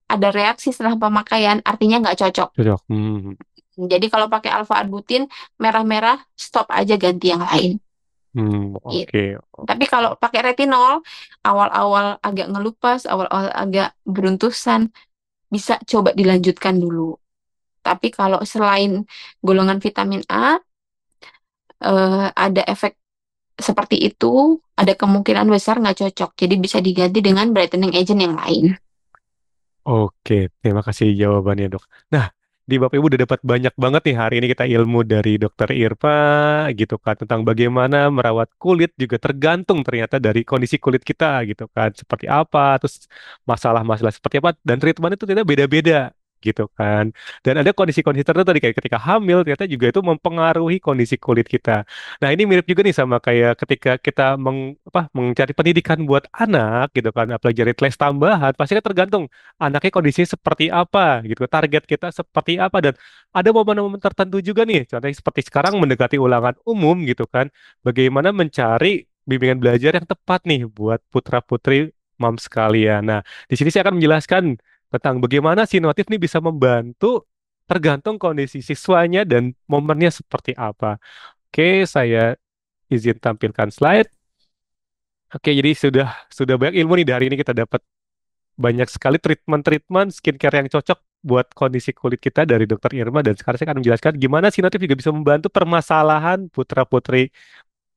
ada reaksi setelah pemakaian, artinya nggak cocok. Cocok. Hmm. Jadi kalau pakai alfa arbutin merah-merah, stop aja ganti yang lain. Hmm. Gitu. Oke. Tapi kalau pakai retinol, awal-awal agak ngelupas, awal-awal agak beruntusan, bisa coba dilanjutkan dulu. Tapi kalau selain golongan vitamin A, ada efek seperti itu, ada kemungkinan besar nggak cocok. Jadi bisa diganti dengan brightening agent yang lain. Oke, terima kasih jawabannya dok. Nah, di Bapak Ibu udah dapat banyak banget nih hari ini kita ilmu dari Dokter Irfa gitu kan tentang bagaimana merawat kulit juga tergantung ternyata dari kondisi kulit kita gitu kan seperti apa, terus masalah-masalah seperti apa dan treatment itu ternyata beda-beda gitu kan. Dan ada kondisi-kondisi tertentu tadi kayak ketika hamil ternyata juga itu mempengaruhi kondisi kulit kita. Nah, ini mirip juga nih sama kayak ketika kita mencari pendidikan buat anak gitu kan, apalagi dari les tambahan, pasti kan tergantung anaknya kondisinya seperti apa gitu, target kita seperti apa dan ada momen-momen tertentu juga nih, contohnya seperti sekarang mendekati ulangan umum gitu kan, bagaimana mencari bimbingan belajar yang tepat nih buat putra-putri mam sekalian. Nah, di sini saya akan menjelaskan tentang bagaimana si notif nih bisa membantu tergantung kondisi siswanya dan momennya seperti apa. Oke, saya izin tampilkan slide. Oke, jadi sudah banyak ilmu nih dari ini kita dapat. banyak sekali treatment-treatment skincare yang cocok buat kondisi kulit kita dari Dokter Irma, dan sekarang saya akan menjelaskan gimana si Notif juga bisa membantu permasalahan putra-putri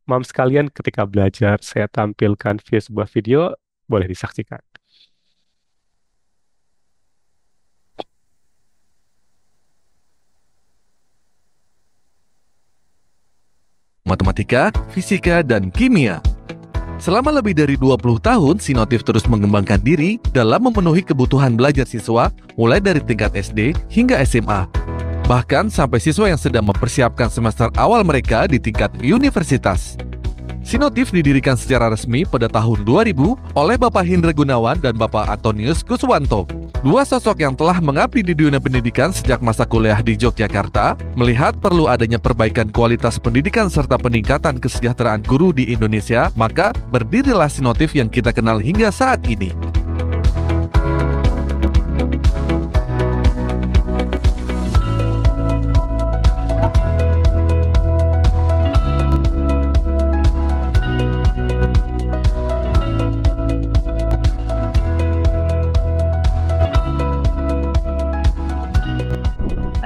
mam sekalian ketika belajar. Saya tampilkan via sebuah video, boleh disaksikan. Matematika, fisika, dan kimia. Selama lebih dari 20 tahun, Sinotif terus mengembangkan diri dalam memenuhi kebutuhan belajar siswa mulai dari tingkat SD hingga SMA. Bahkan sampai siswa yang sedang mempersiapkan semester awal mereka di tingkat universitas. Sinotif didirikan secara resmi pada tahun 2000 oleh Bapak Hindra Gunawan dan Bapak Antonius Kuswanto. Dua sosok yang telah mengabdi di dunia pendidikan sejak masa kuliah di Yogyakarta, melihat perlu adanya perbaikan kualitas pendidikan serta peningkatan kesejahteraan guru di Indonesia, maka berdirilah Sinotif yang kita kenal hingga saat ini.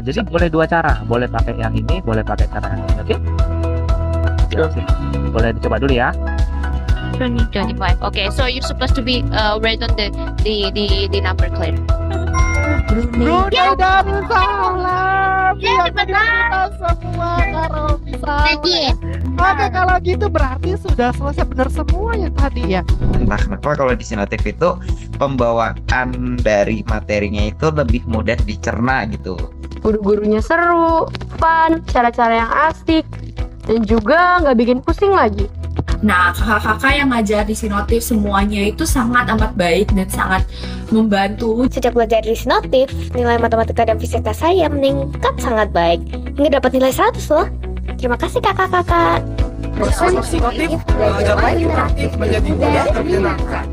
Nah, jadi boleh dua cara, boleh pakai yang ini, boleh pakai cara yang ini, oke? Ya, boleh dicoba dulu ya. 2025. Okay, so you're supposed to be right on the number clear. Brunei Darussalam. Ya, Yang benar. kita semua kalau misalnya. Tadi. Oke, kalau gitu berarti sudah selesai benar semua ya tadi ya. Entah kenapa kalau di Sinotif itu pembawaan dari materinya itu lebih mudah dicerna gitu. Guru-gurunya seru, fun, cara-cara yang asik, dan juga nggak bikin pusing lagi. Nah, kakak-kakak yang ngajar di Sinotif semuanya itu sangat amat baik dan sangat membantu. Sejak belajar di Sinotif, nilai matematika dan fisika saya meningkat sangat baik. Hingga dapat nilai 100 loh. Terima kasih kakak-kakak. Sinotif, belajar lagi interaktif menjadi mudah dan menyenangkan.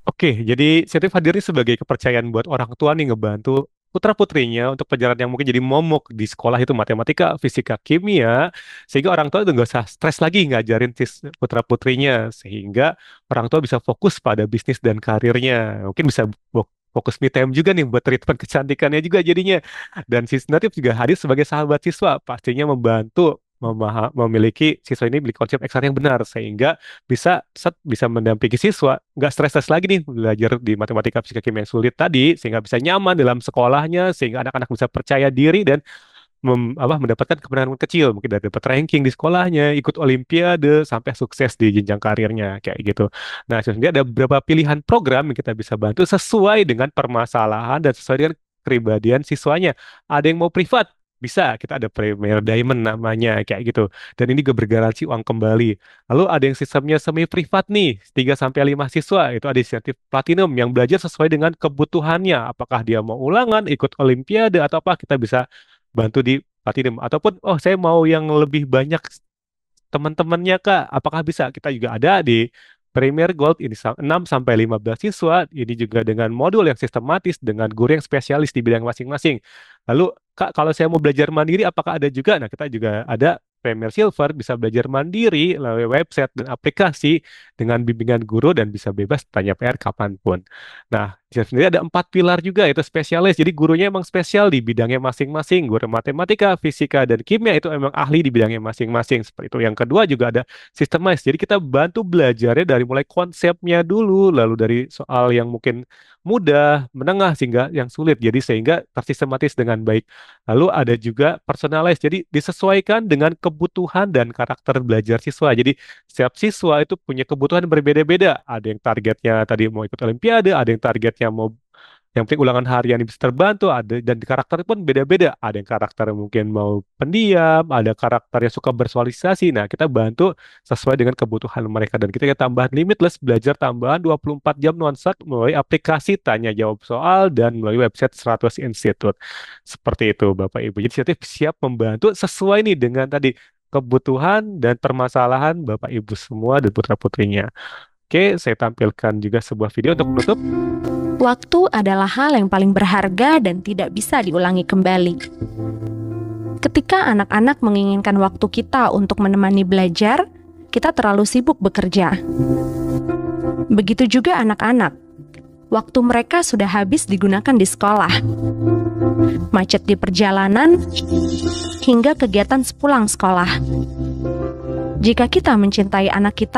Oke, jadi Sinotif hadir nih sebagai kepercayaan buat orang tua nih ngebantu putra-putrinya untuk pelajaran yang mungkin jadi momok di sekolah itu matematika, fisika, kimia, sehingga orang tua udah nggak usah stres lagi ngajarin putra-putrinya, sehingga orang tua bisa fokus pada bisnis dan karirnya. Mungkin bisa fokus me time juga nih buat treatment kecantikannya juga jadinya. Dan si Natif juga hadir sebagai sahabat siswa, pastinya membantu memiliki siswa ini memiliki konsep ekstra yang benar, sehingga bisa mendampingi siswa nggak stres-stres lagi nih belajar di matematika fisika kimia yang sulit tadi, sehingga bisa nyaman dalam sekolahnya, sehingga anak-anak bisa percaya diri dan mendapatkan kemenangan kecil, mungkin dapat ranking di sekolahnya, ikut olimpiade sampai sukses di jenjang karirnya kayak gitu. Nah, sebenarnya ada beberapa pilihan program yang kita bisa bantu sesuai dengan permasalahan dan sesuai dengan kepribadian siswanya. Ada yang mau privat, bisa, kita ada Premier Diamond namanya kayak gitu. Dan ini juga bergaransi uang kembali. Lalu ada yang sistemnya semi privat nih, 3 sampai 5 siswa, itu ada insentif platinum yang belajar sesuai dengan kebutuhannya. Apakah dia mau ulangan, ikut olimpiade atau apa, kita bisa bantu di platinum. Ataupun oh saya mau yang lebih banyak teman-temannya Kak, apakah bisa? Kita juga ada di Premier Gold, ini 6 sampai 15 siswa, ini juga dengan modul yang sistematis dengan guru yang spesialis di bidang masing-masing. Lalu Kak, kalau saya mau belajar mandiri apakah ada juga? Nah, kita juga ada Premier Silver, bisa belajar mandiri melalui website dan aplikasi dengan bimbingan guru dan bisa bebas tanya PR kapanpun. Nah, di sini ada 4 pilar juga, itu spesialis. Jadi gurunya emang spesial di bidangnya masing-masing. Guru matematika, fisika, dan kimia itu emang ahli di bidangnya masing-masing. Seperti itu. Yang kedua juga ada sistematis. Jadi kita bantu belajarnya dari mulai konsepnya dulu, lalu dari soal yang mungkin mudah, menengah, sehingga yang sulit. Jadi sehingga tersistematis dengan baik. Lalu ada juga personalize. Jadi disesuaikan dengan kebutuhan dan karakter belajar siswa. Jadi setiap siswa itu punya kebutuhan berbeda-beda. Ada yang targetnya tadi mau ikut olimpiade, ada yang targetnya mau yang penting ulangan harian bisa terbantu, ada dan karakter pun beda-beda. Ada yang karakter mungkin mau pendiam, ada karakter yang suka bersosialisasi. Nah, kita bantu sesuai dengan kebutuhan mereka dan kita tambahan limitless belajar tambahan 24 jam non-stop melalui aplikasi tanya jawab soal dan melalui website 100 Institute. Seperti itu Bapak Ibu. Jadi Inisiatif siap membantu sesuai nih dengan tadi kebutuhan dan permasalahan Bapak Ibu semua dan putra-putrinya. Oke, saya tampilkan juga sebuah video untuk menutup. Waktu adalah hal yang paling berharga dan tidak bisa diulangi kembali. Ketika anak-anak menginginkan waktu kita untuk menemani belajar, kita terlalu sibuk bekerja. Begitu juga anak-anak. Waktu mereka sudah habis digunakan di sekolah, macet di perjalanan, hingga kegiatan sepulang sekolah. Jika kita mencintai anak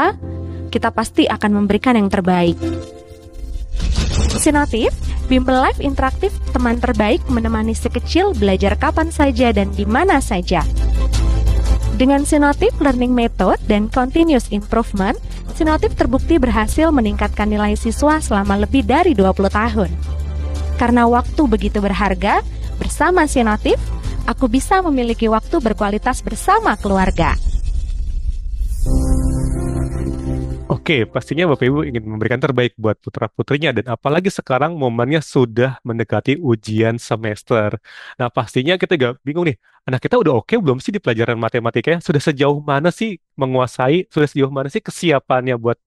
kita pasti akan memberikan yang terbaik. Sinotif, bimbel live interaktif teman terbaik menemani si kecil belajar kapan saja dan di mana saja. Dengan Sinotif Learning Method dan Continuous Improvement, Sinotif terbukti berhasil meningkatkan nilai siswa selama lebih dari 20 tahun. Karena waktu begitu berharga, bersama Sinotif, aku bisa memiliki waktu berkualitas bersama keluarga. Oke, pastinya Bapak Ibu ingin memberikan terbaik buat putra-putrinya dan apalagi sekarang momennya sudah mendekati ujian semester. Nah, pastinya kita gak bingung nih, anak kita udah oke belum sih di pelajaran matematikanya? Sudah sejauh mana sih menguasai, sudah sejauh mana sih kesiapannya buat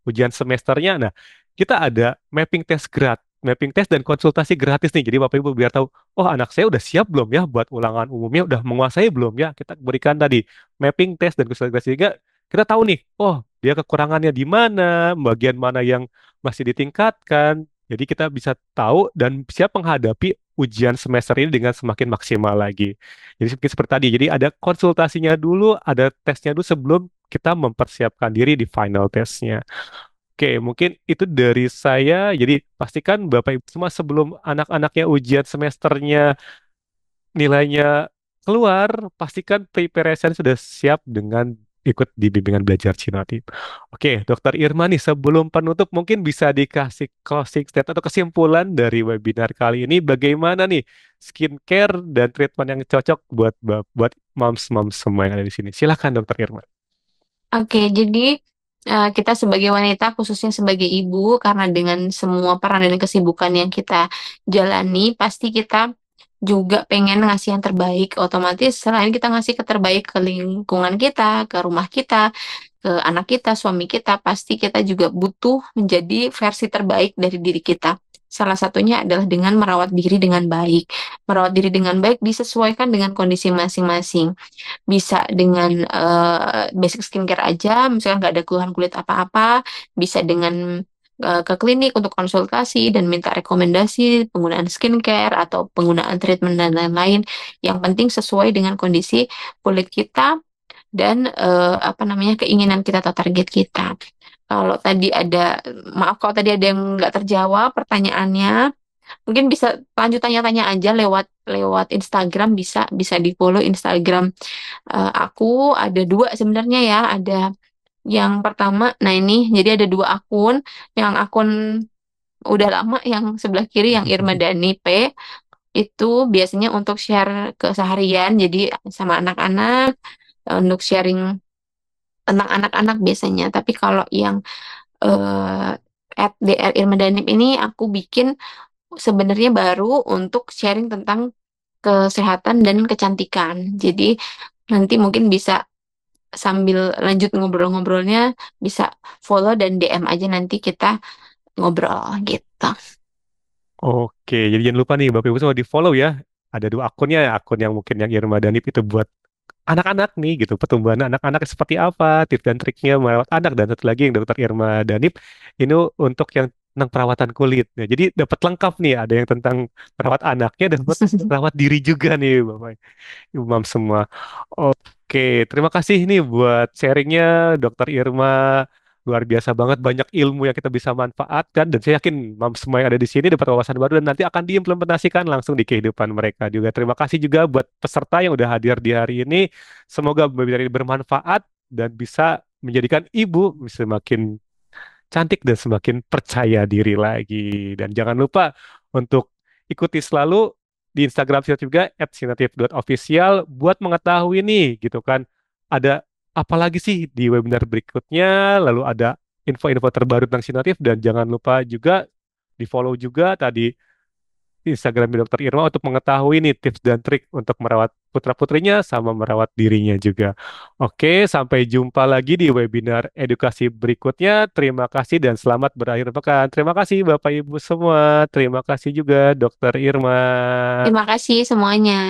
ujian semesternya? Nah, kita ada mapping test dan konsultasi gratis nih. Jadi Bapak Ibu biar tahu, oh anak saya udah siap belum ya buat ulangan umumnya, udah menguasai belum ya? Kita berikan tadi mapping test dan konsultasi gratis juga. Kita tahu nih, oh dia kekurangannya di mana, bagian mana yang masih ditingkatkan. Jadi kita bisa tahu dan siap menghadapi ujian semester ini dengan semakin maksimal lagi. Jadi seperti tadi, jadi ada konsultasinya dulu, ada tesnya dulu sebelum kita mempersiapkan diri di final testnya. Oke, mungkin itu dari saya. Jadi pastikan Bapak Ibu semua sebelum anak-anaknya ujian semesternya nilainya keluar, pastikan preparation sudah siap dengan ikut di bimbingan belajar Sinotif. Oke, Dokter Irma nih, sebelum penutup mungkin bisa dikasih closing statement atau kesimpulan dari webinar kali ini, bagaimana nih skincare dan treatment yang cocok buat moms-moms semua yang ada di sini. Silakan Dokter Irma. Oke, jadi kita sebagai wanita, khususnya sebagai ibu, karena dengan semua peran dan kesibukan yang kita jalani, pasti kita juga pengen ngasih yang terbaik. Otomatis selain kita ngasih terbaik ke lingkungan kita, ke rumah kita, ke anak kita, suami kita, pasti kita juga butuh menjadi versi terbaik dari diri kita. Salah satunya adalah dengan merawat diri dengan baik. Merawat diri dengan baik disesuaikan dengan kondisi masing-masing. Bisa dengan basic skincare aja, misalkan nggak ada keluhan kulit apa-apa, bisa dengan ke klinik untuk konsultasi dan minta rekomendasi penggunaan skincare atau penggunaan treatment dan lain-lain. Yang penting sesuai dengan kondisi kulit kita dan keinginan kita atau target kita. Kalau tadi ada, maaf kalau tadi ada yang nggak terjawab pertanyaannya, mungkin bisa lanjut tanya-tanya aja lewat Instagram, bisa di follow Instagram aku. Ada 2 sebenarnya ya, ada yang pertama, nah ini jadi ada 2 akun. Yang akun udah lama yang sebelah kiri yang Irma Dani P itu biasanya untuk share keseharian, jadi sama anak-anak, untuk sharing tentang anak-anak biasanya. Tapi kalau yang @dr Irma Dani ini aku bikin sebenarnya baru untuk sharing tentang kesehatan dan kecantikan. Jadi nanti mungkin bisa sambil lanjut ngobrol-ngobrolnya bisa follow dan DM aja, nanti kita ngobrol gitu. Oke, jadi jangan lupa nih Bapak Ibu semua di follow ya. Ada 2 akunnya, akun yang mungkin yang Irma Danip itu buat anak-anak nih gitu, pertumbuhan anak-anak seperti apa, tips dan triknya merawat anak, dan satu lagi yang Dokter Irma Danip ini untuk yang tentang perawatan kulit. Nah, jadi dapat lengkap nih, ada yang tentang merawat anaknya dan merawat diri juga nih Bapak Ibu Mam semua. Oke, terima kasih nih buat sharingnya Dokter Irma. Luar biasa banget, banyak ilmu yang kita bisa manfaatkan dan saya yakin mam semua yang ada di sini dapat wawasan baru dan nanti akan diimplementasikan langsung di kehidupan mereka juga. Terima kasih juga buat peserta yang udah hadir di hari ini. Semoga webinar ini bermanfaat dan bisa menjadikan ibu semakin cantik dan semakin percaya diri lagi. Dan jangan lupa untuk ikuti selalu di Instagram Sinotif juga @sinotif.official buat mengetahui nih gitu kan, ada apalagi sih di webinar berikutnya, lalu ada info-info terbaru tentang Sinotif, dan jangan lupa juga di follow juga tadi Instagram Dokter Irma untuk mengetahui nih tips dan trik untuk merawat putra-putrinya sama merawat dirinya juga. Oke, sampai jumpa lagi di webinar edukasi berikutnya. Terima kasih dan selamat berakhir pekan. Terima kasih Bapak Ibu semua. Terima kasih juga Dokter Irma. Terima kasih semuanya.